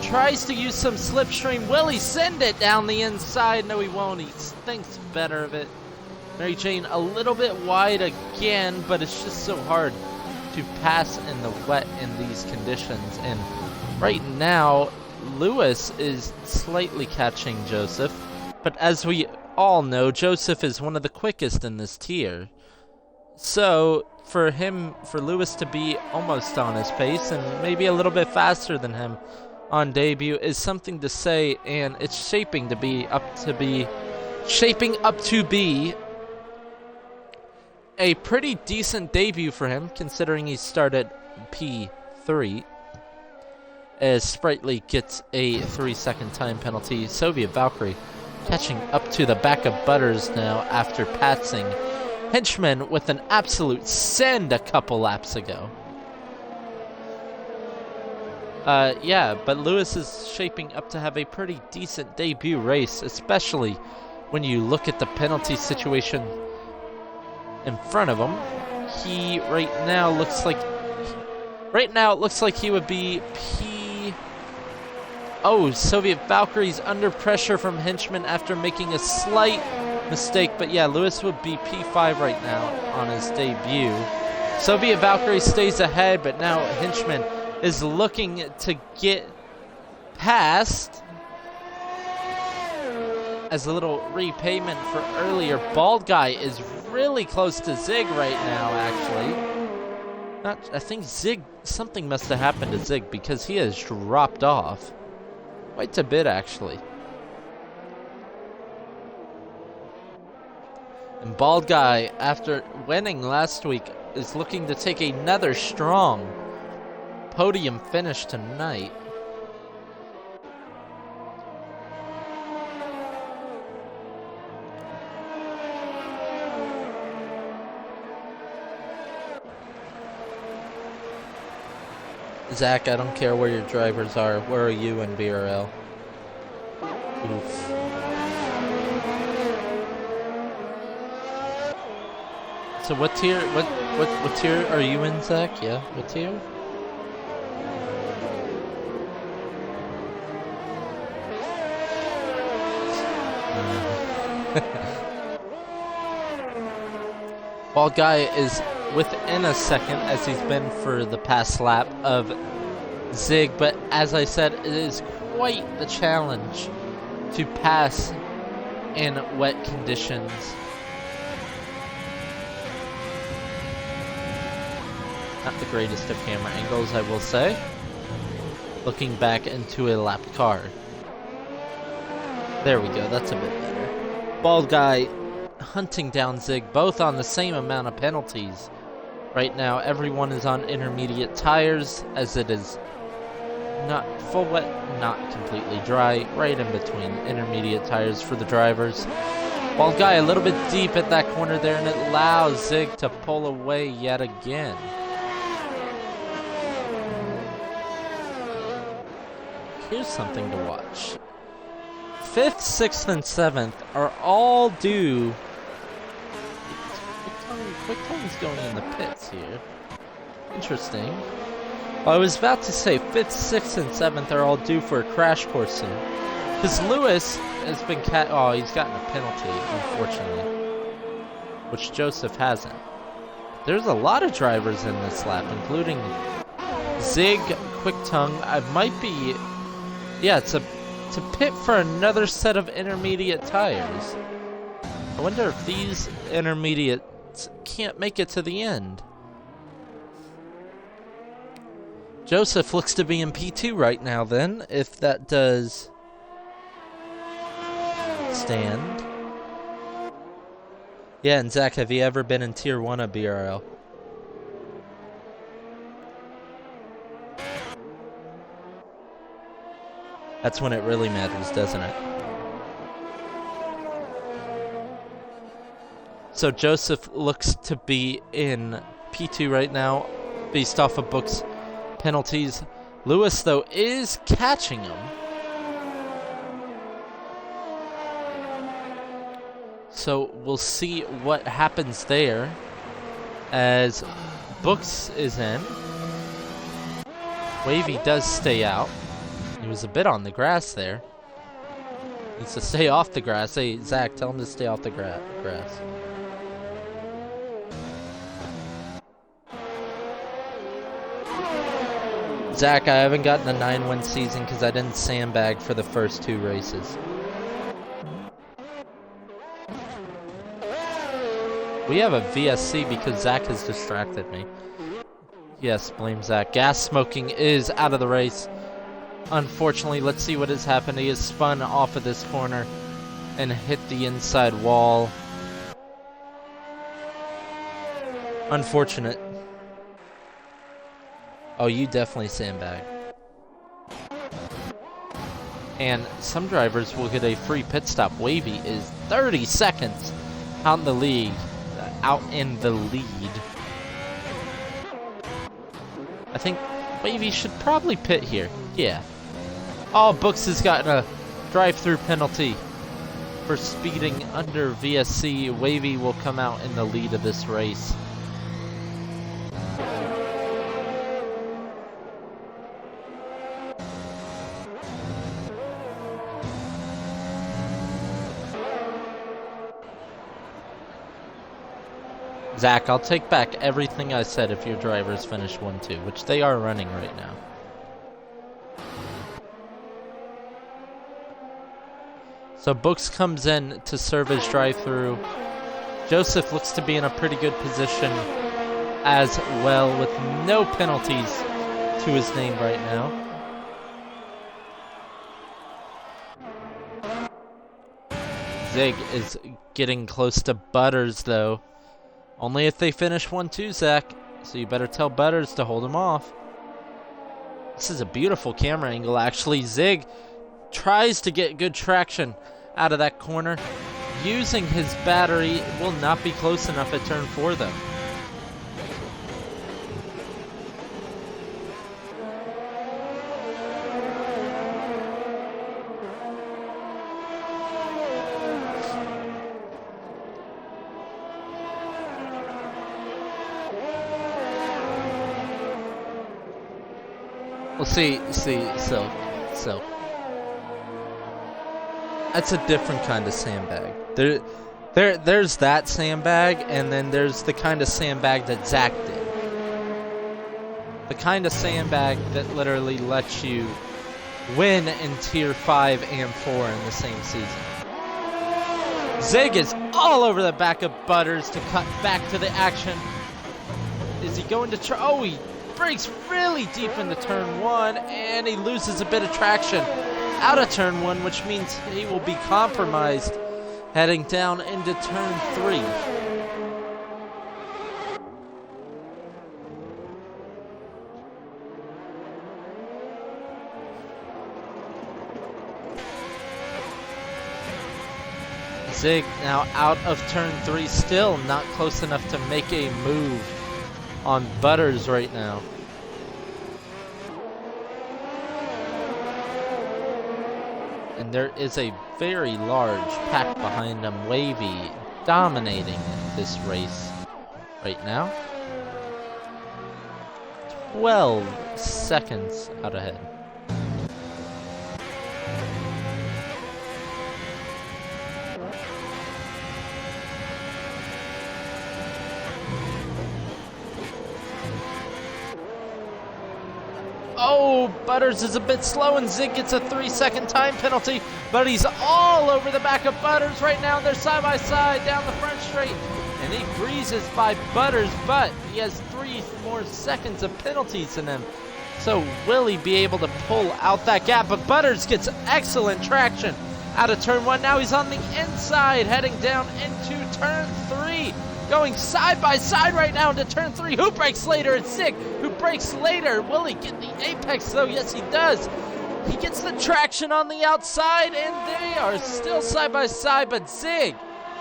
tries to use some slipstream. Will he send it down the inside? No, he won't. He thinks better of it. Mary Jane a little bit wide again, but it's just so hard to pass in the wet in these conditions. And right now, Lewis is slightly catching Joseph, but as we all know, Joseph is one of the quickest in this tier. So for Lewis to be almost on his pace and maybe a little bit faster than him on debut is something to say, and it's shaping up to be a pretty decent debut for him, considering he started P3. As Sprightly gets a 3-second time penalty. Soviet Valkyrie catching up to the back of Butters now after passing Henchman with an absolute send a couple laps ago. Yeah, but Lewis is shaping up to have a pretty decent debut race, especially when you look at the penalty situation in front of him. Right now it looks like he would be P... Oh, Soviet Valkyrie's under pressure from Henchman after making a slight mistake, but yeah, Lewis would be P5 right now on his debut. Soviet Valkyrie stays ahead, but now Henchman is looking to get past. As a little repayment for earlier, Baldguy is really close to Zig right now, actually. I think Zig, something must have happened to Zig because he has dropped off quite a bit, actually. And Baldguy, after winning last week, is looking to take another strong podium finish tonight. Zach, I don't care where your drivers are. Where are you in BRL? Oof. So what tier? What tier are you in, Zach? Yeah, what tier? Baldguy is within a second, as he's been for the past lap, of Zig, but as I said, it is quite the challenge to pass in wet conditions. Not the greatest of camera angles, I will say. Looking back into a lapped car. There we go, that's a bit better. Baldguy hunting down Zig, both on the same amount of penalties. Right now, everyone is on intermediate tires, as it is not full wet, not completely dry, right in between intermediate tires for the drivers. Baldguy a little bit deep at that corner there, and it allows Zig to pull away yet again. Here's something to watch. 5th, 6th, and 7th are all due. Quick Tongue's going in the pits here. Interesting. Well, I was about to say 5th, 6th, and 7th are all due for a crash course soon. Because Lewis has been he's gotten a penalty, unfortunately. Which Joseph hasn't. There's a lot of drivers in this lap, including Zig, Quick Tongue. I might be... Yeah, it's a pit for another set of intermediate tires. I wonder if these intermediates can't make it to the end. Joseph looks to be in P2 right now then, if that does stand. Yeah, and Zach, have you ever been in Tier 1 of BRL? That's when it really matters, doesn't it? So Joseph looks to be in P2 right now, based off of Book's penalties. Lewis, though, is catching him. So we'll see what happens there, as Books is in. Wavy does stay out. He was a bit on the grass there. Needs to stay off the grass. Hey, Zach, tell him to stay off the grass. Zach, I haven't gotten a 9-win season because I didn't sandbag for the first 2 races. We have a VSC because Zach has distracted me. Yes, blame Zach. Gas smoking is out of the race. Unfortunately, let's see what has happened. He has spun off of this corner and hit the inside wall. Unfortunate. Oh, you definitely sandbag. And some drivers will get a free pit stop. Wavy is 30 seconds out in the lead. I think Wavy should probably pit here. Yeah. Oh, Books has gotten a drive-through penalty for speeding under VSC. Wavy will come out in the lead of this race. Zach, I'll take back everything I said if your drivers finish 1-2, which they are running right now. So Books comes in to serve his drive-through. Joseph looks to be in a pretty good position as well, with no penalties to his name right now. Zig is getting close to Butters, though. Only if they finish 1-2, Zach. So you better tell Butters to hold him off. This is a beautiful camera angle, actually. Zig tries to get good traction out of that corner. Using his battery, will not be close enough at turn 4, though. Well, see, so that's a different kind of sandbag. There's that sandbag, and then there's the kind of sandbag that Zach did. The kind of sandbag that literally lets you win in Tier 5 and 4 in the same season. Zig is all over the back of Butters to cut back to the action. Is he going to try? Oh, he breaks really deep into turn 1, and he loses a bit of traction out of turn 1, which means he will be compromised heading down into turn 3. Zig now out of turn 3, still not close enough to make a move on Butters right now. And there is a very large pack behind him, Wavy, dominating this race right now. 12 seconds out ahead. Oh, Butters is a bit slow, and Zig gets a 3-second time penalty, but he's all over the back of Butters right now. They're side by side down the front straight, and he breezes by Butters, but he has 3 more seconds of penalties in him. So will he be able to pull out that gap? But Butters gets excellent traction out of turn 1. Now he's on the inside, heading down into turn 3. Going side by side right now into turn 3. Who breaks later? It's Zig who breaks later. Will he get the apex though? Yes, he does. He gets the traction on the outside, and they are still side by side, but Zig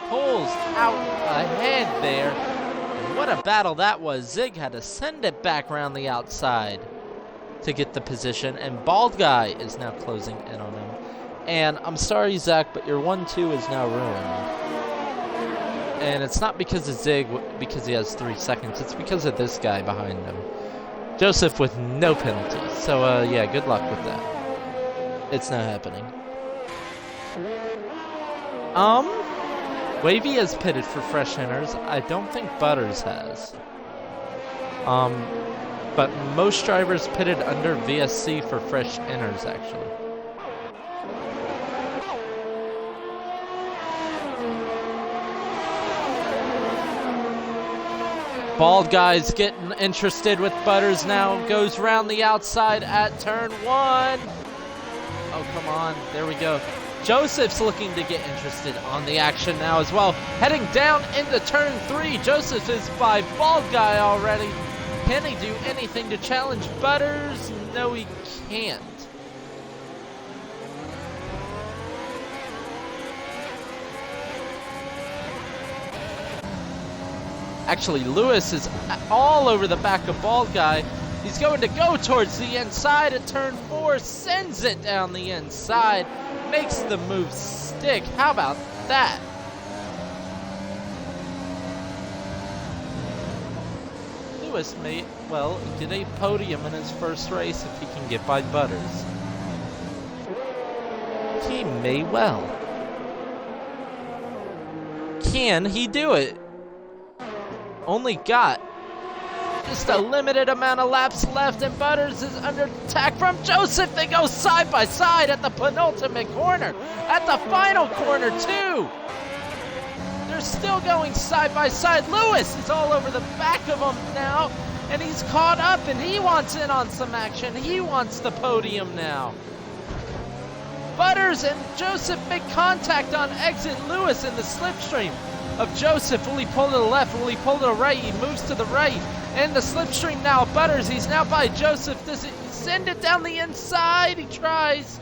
pulls out ahead there. And what a battle that was. Zig had to send it back around the outside to get the position, and Baldguy is now closing in on him. And I'm sorry, Zach, but your 1-2 is now ruined. And it's not because of Zig, because he has 3 seconds. It's because of this guy behind him. Joseph with no penalties. So, yeah, good luck with that. It's not happening. Wavy has pitted for fresh inners. I don't think Butters has. But most drivers pitted under VSC for fresh inners, actually. Baldguy's getting interested with Butters now. Goes round the outside at turn 1. Oh, come on. There we go. Joseph's looking to get interested on the action now as well. Heading down into turn 3. Joseph is by Baldguy already. Can he do anything to challenge Butters? No, he can't. Actually, Lewis is all over the back of Baldguy. He's going to go towards the inside at turn 4, sends it down the inside, makes the move stick. How about that? Lewis may, well, get a podium in his first race if he can get by Butters. He may well. Can he do it? Only got just a limited amount of laps left, and Butters is under attack from Joseph. They go side by side at the penultimate corner, at the final corner too. They're still going side by side. Lewis is all over the back of him now, and he's caught up, and he wants in on some action. He wants the podium now. Butters and Joseph make contact on exit. Lewis in the slipstream of Joseph. Will he pull to the left? Will he pull to the right? He moves to the right. And the slipstream now. Butters, he's now by Joseph. Does he send it down the inside? He tries.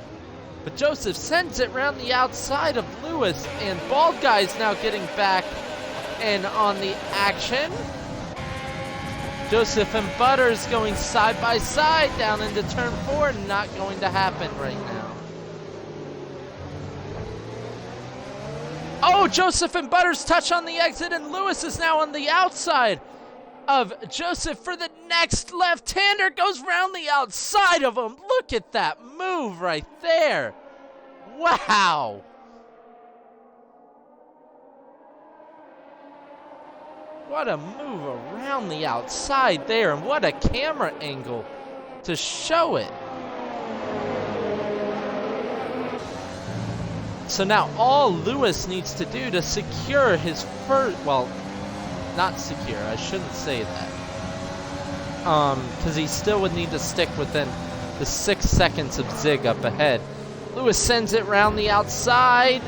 But Joseph sends it around the outside of Lewis. And Baldguy's now getting back and on the action. Joseph and Butters going side by side down into turn 4. Not going to happen right now. Oh, Joseph and Butters touch on the exit, and Lewis is now on the outside. of Joseph for the next left-hander. Goes round the outside of him. Look at that move right there. Wow. What a move around the outside there, and what a camera angle to show it. So now all Lewis needs to do to secure his first, well, not secure, I shouldn't say that. Because he still would need to stick within the 6 seconds of Zig up ahead. Lewis sends it round the outside.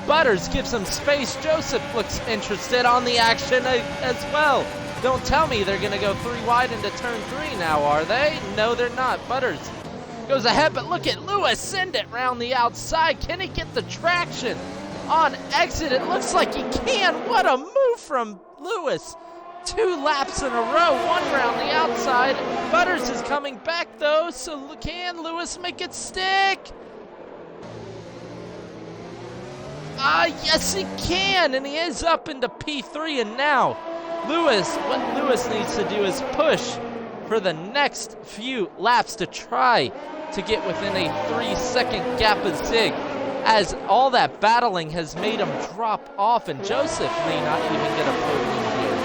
Butters gives him space. Joseph looks interested on the action as well. Don't tell me they're going to go 3 wide into turn 3 now, are they? No, they're not. Butters goes ahead, but look at Lewis send it round the outside. Can he get the traction on exit? It looks like he can. What a move from Lewis. 2 laps in a row, 1 round the outside. Butters is coming back though, so can Lewis make it stick? Yes he can, and he is up into P3, and now what Lewis needs to do is push for the next few laps to try to get within a 3-second gap of Zig, as all that battling has made him drop off, and Joseph may not even get a podium here.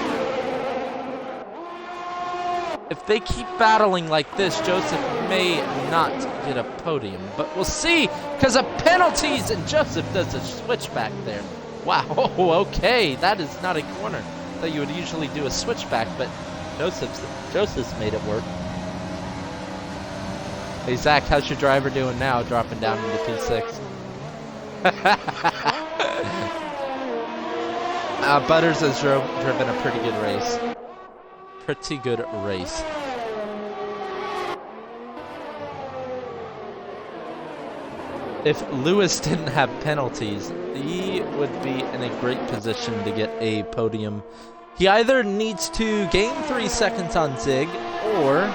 If they keep battling like this, Joseph may not get a podium, but we'll see because of penalties, and Joseph does a switchback there. Wow, okay, that is not a corner that you would usually do a switchback, but Joseph's made it work. Hey Zach, how's your driver doing now, dropping down into P6? Butters has driven a pretty good race. Pretty good race. If Lewis didn't have penalties, he would be in a great position to get a podium. He either needs to gain 3 seconds on Zig or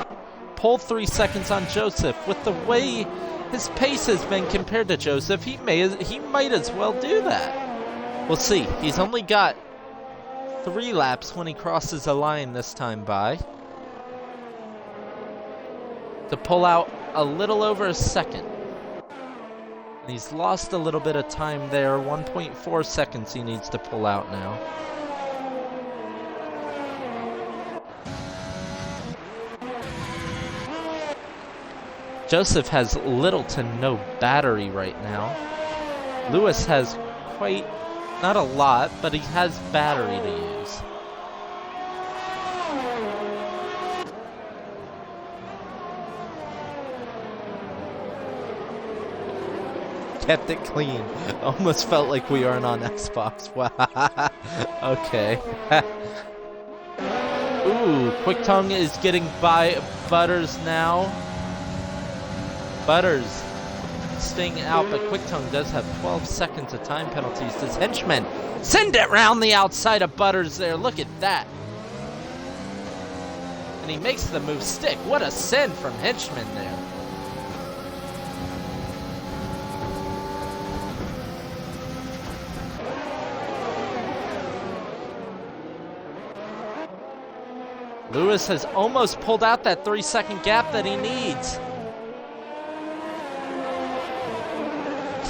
pull 3 seconds on Joseph. With the way his pace has been compared to Joseph, he might as well do that. We'll see. He's only got 3 laps when he crosses the line this time by to pull out a little over a second. And he's lost a little bit of time there. 1.4 seconds he needs to pull out now. Joseph has little to no battery right now. Lewis has quite, not a lot, but he has battery to use. Kept it clean. Almost felt like we aren't on Xbox. Wow. Okay. Ooh, Quick Tongue is getting by Butters now. Butters staying out, but Quick Tongue does have 12 seconds of time penalties. Does Henchman send it round the outside of Butters there? Look at that. And he makes the move stick. What a send from Henchman there. Lewis has almost pulled out that 3-second gap that he needs.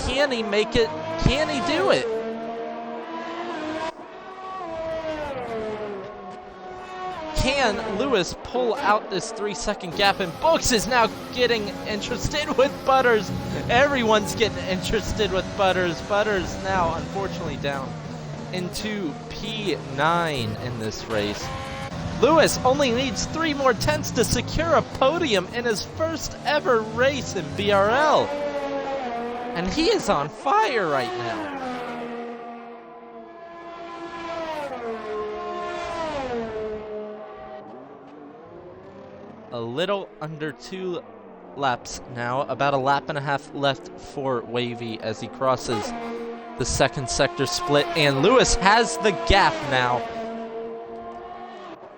Can he make it? Can he do it? Can Lewis pull out this 3-second gap? And Books is now getting interested with Butters. Everyone's getting interested with Butters. Butters now, unfortunately, down into P9 in this race. Lewis only needs 3 more tenths to secure a podium in his first ever race in BRL. And he is on fire right now. A little under 2 laps now. About a lap and a half left for Wavy as he crosses the second sector split. And Lewis has the gap now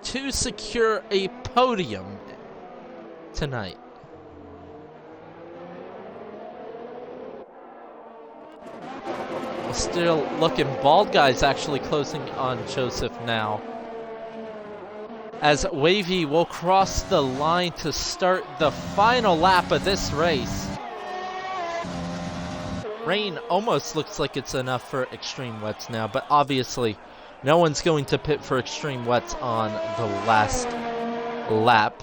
to secure a podium tonight. Still looking. Baldguy's actually closing on Joseph now. as Wavy will cross the line to start the final lap of this race. Rain almost looks like it's enough for extreme wets now, but obviously no one's going to pit for extreme wets on the last lap.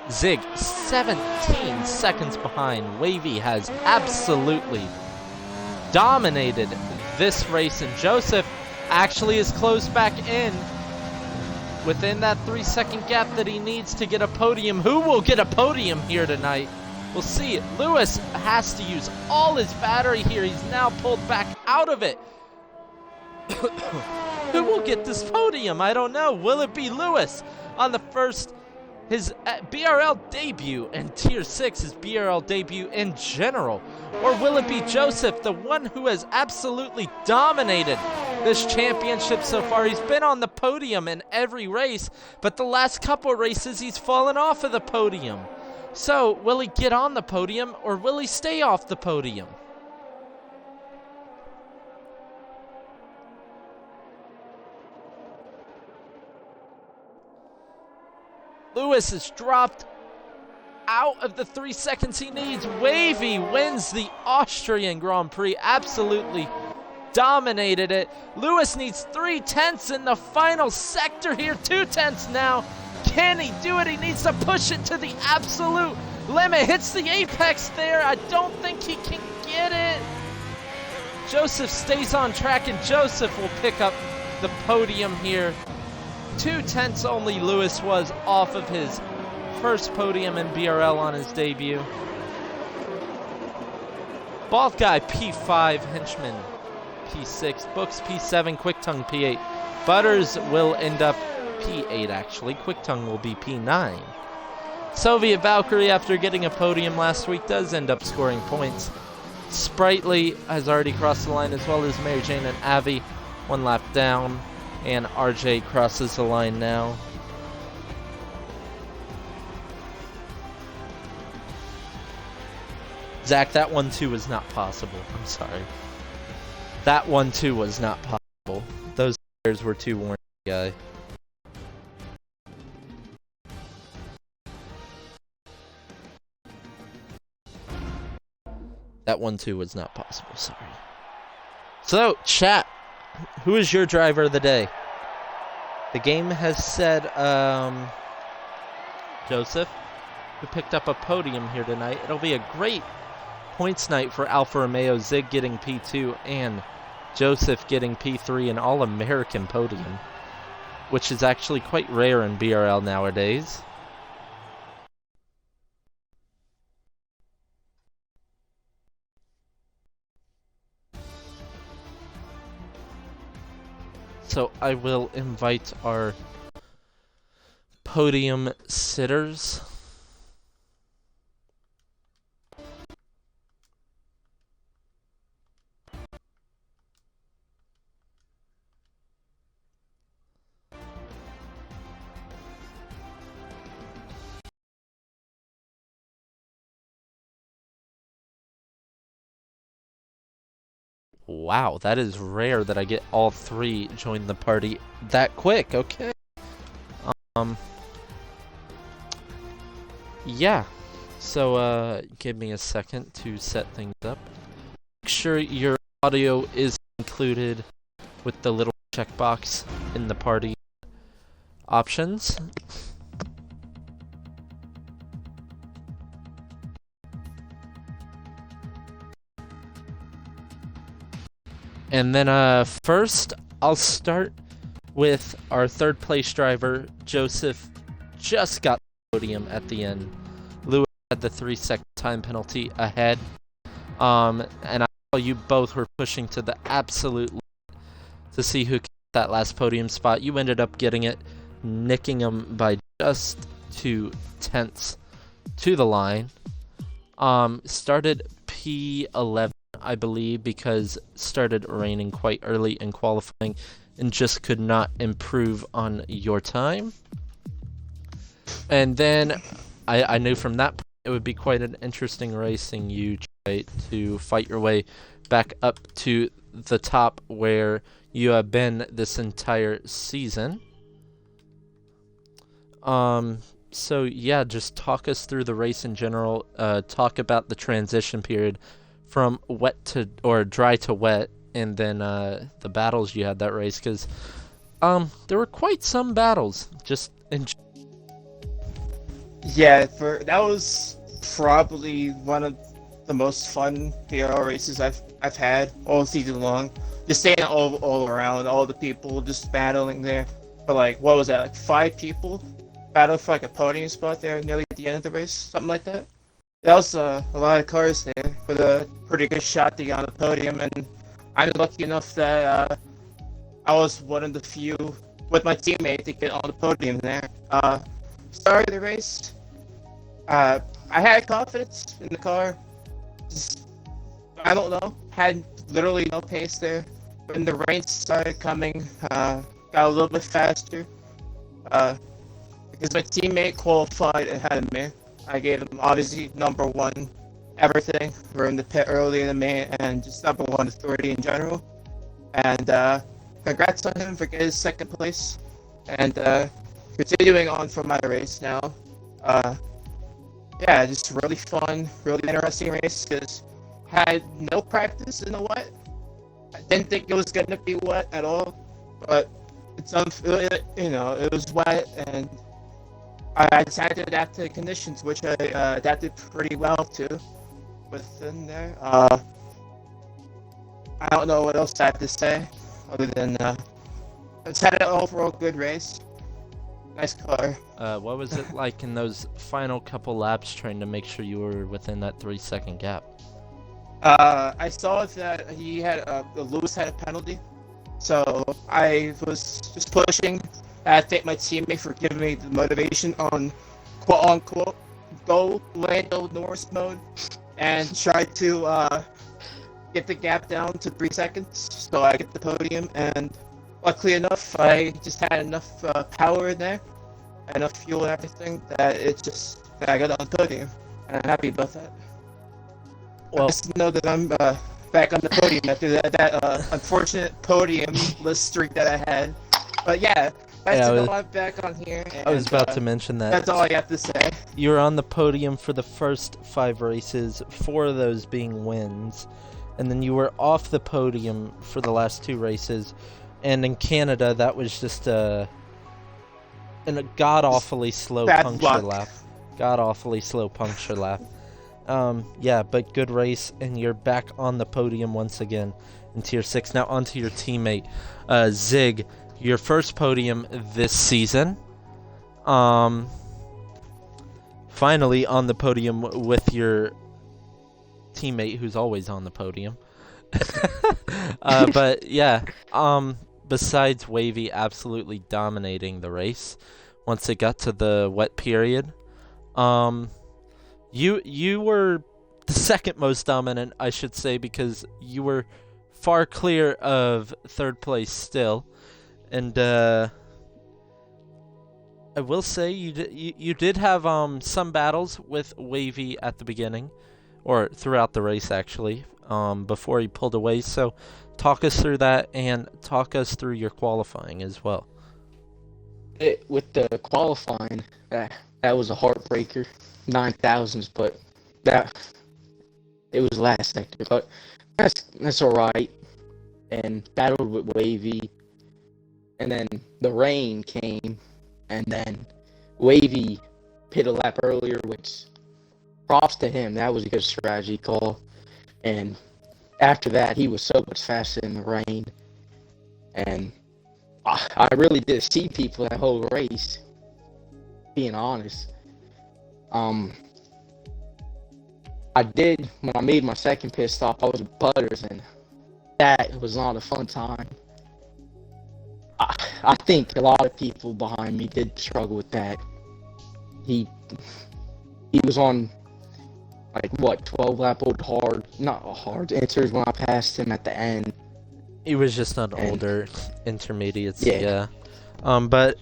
Zig 17 seconds behind. Wavy has absolutely dominated this race, and Joseph actually is closed back in within that 3-second gap that he needs to get a podium. Who will get a podium here tonight? We'll see. Lewis has to use all his battery here. He's now pulled back out of it. Who will get this podium? I don't know. Will it be Lewis on the first, his BRL debut and Tier 6, his BRL debut in general? Or will it be Joseph, the one who has absolutely dominated this championship so far? He's been on the podium in every race, but the last couple races he's fallen off of the podium. So, will he get on the podium, or will he stay off the podium? Lewis has dropped out of the 3 seconds he needs. Wavy wins the Austrian Grand Prix. Absolutely dominated it. Lewis needs 3/10 in the final sector here. 2/10 now. Can he do it? He needs to push it to the absolute limit. Hits the apex there. I don't think he can get it. Joseph stays on track, and Joseph will pick up the podium here. 2/10 only Lewis was off of his first podium in BRL on his debut. Baldguy P5, Henchman P6, Books P7, Quick Tongue P8. Butters will end up P8 actually. Quick Tongue will be P9. Soviet Valkyrie, after getting a podium last week, does end up scoring points. Sprightly has already crossed the line, as well as Mary Jane and Avi, 1 lap down. And RJ crosses the line now. Zach, that 1-2 was not possible. I'm sorry. That 1-2 was not possible. Those players were too warm, guy. That 1-2 was not possible, sorry. So, chat, who is your driver of the day? The game has said, Joseph, who picked up a podium here tonight. It'll be a great points night for Alfa Romeo, Zig getting P2 and Joseph getting P3, an All-American podium, which is actually quite rare in BRL nowadays. So I will invite our podium sitters. Wow, that is rare that I get all 3 join the party that quick. Okay. Yeah. So, give me a second to set things up. Make sure your audio is included with the little checkbox in the party options. And then first, I'll start with our 3rd place driver, Joseph. Just got the podium at the end. Lewis had the 3-second time penalty ahead. And I know you both were pushing to the absolute limit to see who got that last podium spot. You ended up getting it, nicking him by just 2/10 to the line. Started P11. I believe, because it started raining quite early in qualifying and just could not improve on your time. And then I knew from that point it would be quite an interesting racing. You try to fight your way back up to the top where you have been this entire season. So yeah, just talk us through the race in general. Talk about the transition period from wet to or dry to wet, and then the battles you had that race, because there were quite some battles. Just in
Yeah, that was probably one of the most fun BRL races I've had all season long. Just staying all around, all the people just battling there. But like, what was that? Like 5 people battled for like a podium spot there nearly at the end of the race, something like that. That was a lot of cars there with a pretty good shot to get on the podium, and I'm lucky enough that I was one of the few with my teammate to get on the podium there. Started the race. I had confidence in the car. Just, I don't know, had literally no pace there. When the rain started coming, got a little bit faster. Because my teammate qualified ahead of me. I gave him obviously number one everything. We're in the pit early in the main and just number one authority in general. And congrats on him for getting second place. And continuing on for my race now. Yeah, just really fun, really interesting race because had no practice in the wet. I didn't think it was gonna be wet at all, but it was wet, and I just had to adapt to the conditions, which I adapted pretty well to within there. I don't know what else I have to say other than I just had an overall good race. Nice car.
what was it like in those final couple laps, trying to make sure you were within that 3-second gap?
I saw that Lewis had a penalty, so I was just pushing. I thank my teammate for giving me the motivation on quote unquote go Lando Norris mode and try to get the gap down to 3 seconds so I get the podium. And luckily enough, I just had enough power in there, enough fuel and everything that I got on the podium, and I'm happy about that.
Well,
Just know that I'm back on the podium after that unfortunate podium list streak that I had. But yeah, nice to know I'm back on here. And,
I was about to mention that.
That's all I have to say.
You were on the podium for the first 5 races, 4 of those being wins, and then you were off the podium for the last 2 races. And in Canada, that was just a god-awfully slow puncture lap. God-awfully slow puncture lap. Yeah, but good race, and you're back on the podium once again in Tier 6. Now onto your teammate, Zig, your first podium this season. Finally on the podium with your teammate who's always on the podium. But yeah, besides Wavy absolutely dominating the race once it got to the wet period, you were the second most dominant, I should say, because you were far clear of third place still. And I will say you did have some battles with Wavy at the beginning, or throughout the race actually, before he pulled away. So talk us through that and talk us through your qualifying as well.
With the qualifying, that was a heartbreaker. 9,000s, but it was last sector, but that's all right. And battled with Wavy, and then the rain came, and then Wavy pit a lap earlier, which props to him. That was a good strategy call. And after that, he was so much faster in the rain, and I really did see people that whole race. Being honest. I did, when I made my second pit stop, I was with Butters, and that was not a fun time. I think a lot of people behind me did struggle with that. He was on, 12 lap old not hard enters when I passed him at the end.
He was just on older intermediates, yeah. But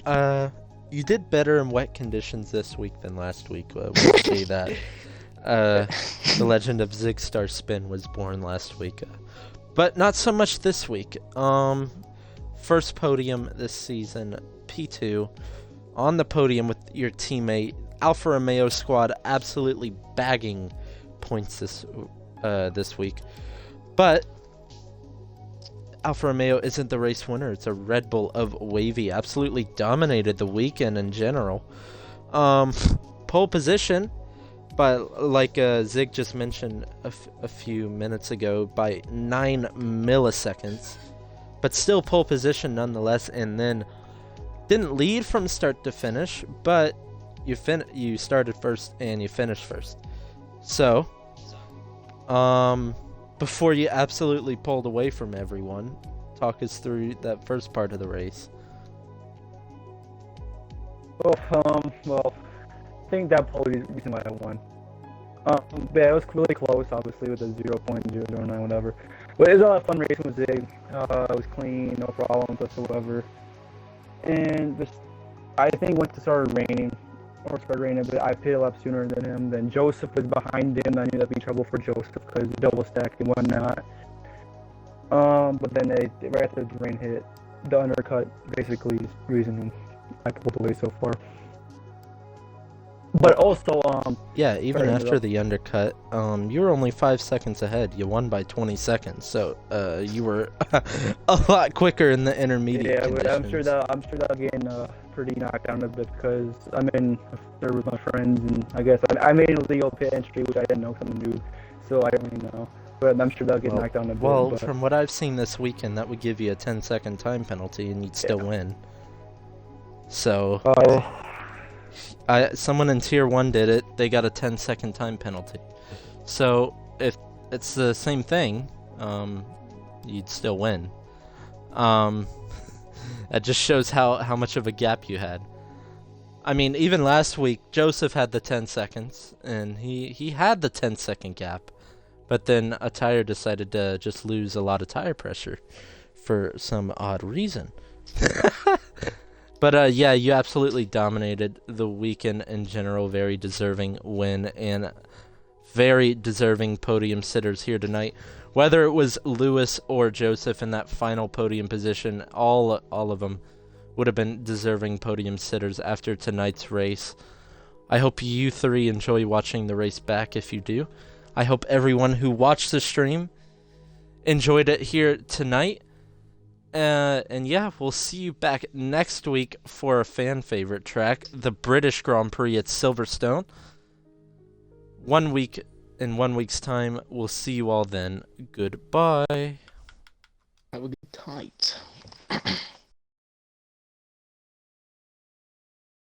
you did better in wet conditions this week than last week. We'll say that. The legend of Zigstar Spin was born last week, but not so much this week. First podium this season, P2. on the podium with your teammate. Alfa Romeo squad absolutely bagging points this week. But Alfa Romeo isn't the race winner. It's a Red Bull of Wavy. Absolutely dominated the weekend in general. Pole position, but like Zig just mentioned a few minutes ago, by 9 milliseconds. But still pole position nonetheless, and then didn't lead from start to finish, but you started first and you finished first. So, before you absolutely pulled away from everyone, talk us through that first part of the race.
Well, I think that probably is the reason why I won. But it was really close, obviously, with a 0.009 whatever. But it was a lot of fun racing with Zig. It was clean, no problems whatsoever. And I think once it started raining a bit, I pitted a lap sooner than him. Then Joseph was behind him. I knew that'd be trouble for Joseph because double stack and whatnot. But then right after the rain hit, the undercut basically is the reason I pulled away so far. But also,
yeah, even after the undercut, you were only 5 seconds ahead. You won by 20 seconds, so you were a lot quicker in the intermediate conditions.
Yeah, I'm sure that getting pretty knocked down a bit because I'm in there with my friends, and I guess I made a legal pit entry, which I didn't know something new, so I don't really know. But I'm sure that'll get knocked down a bit.
Well, from what I've seen this weekend, that would give you a 10-second time penalty, and you'd still win. So. Someone in Tier 1 did it. They got a 10-second time penalty. So, if it's the same thing, you'd still win. That just shows how much of a gap you had. I mean, even last week, Joseph had the 10 seconds, and he had the 10-second gap. But then a tire decided to just lose a lot of tire pressure for some odd reason. But yeah, you absolutely dominated the weekend in general. Very deserving win and very deserving podium sitters here tonight. Whether it was Lewis or Joseph in that final podium position, all of them would have been deserving podium sitters after tonight's race. I hope you three enjoy watching the race back if you do. I hope everyone who watched the stream enjoyed it here tonight. And yeah, we'll see you back next week for a fan favorite track, the British Grand Prix at Silverstone. 1 week, in 1 week's time, we'll see you all then. Goodbye.
That would be tight.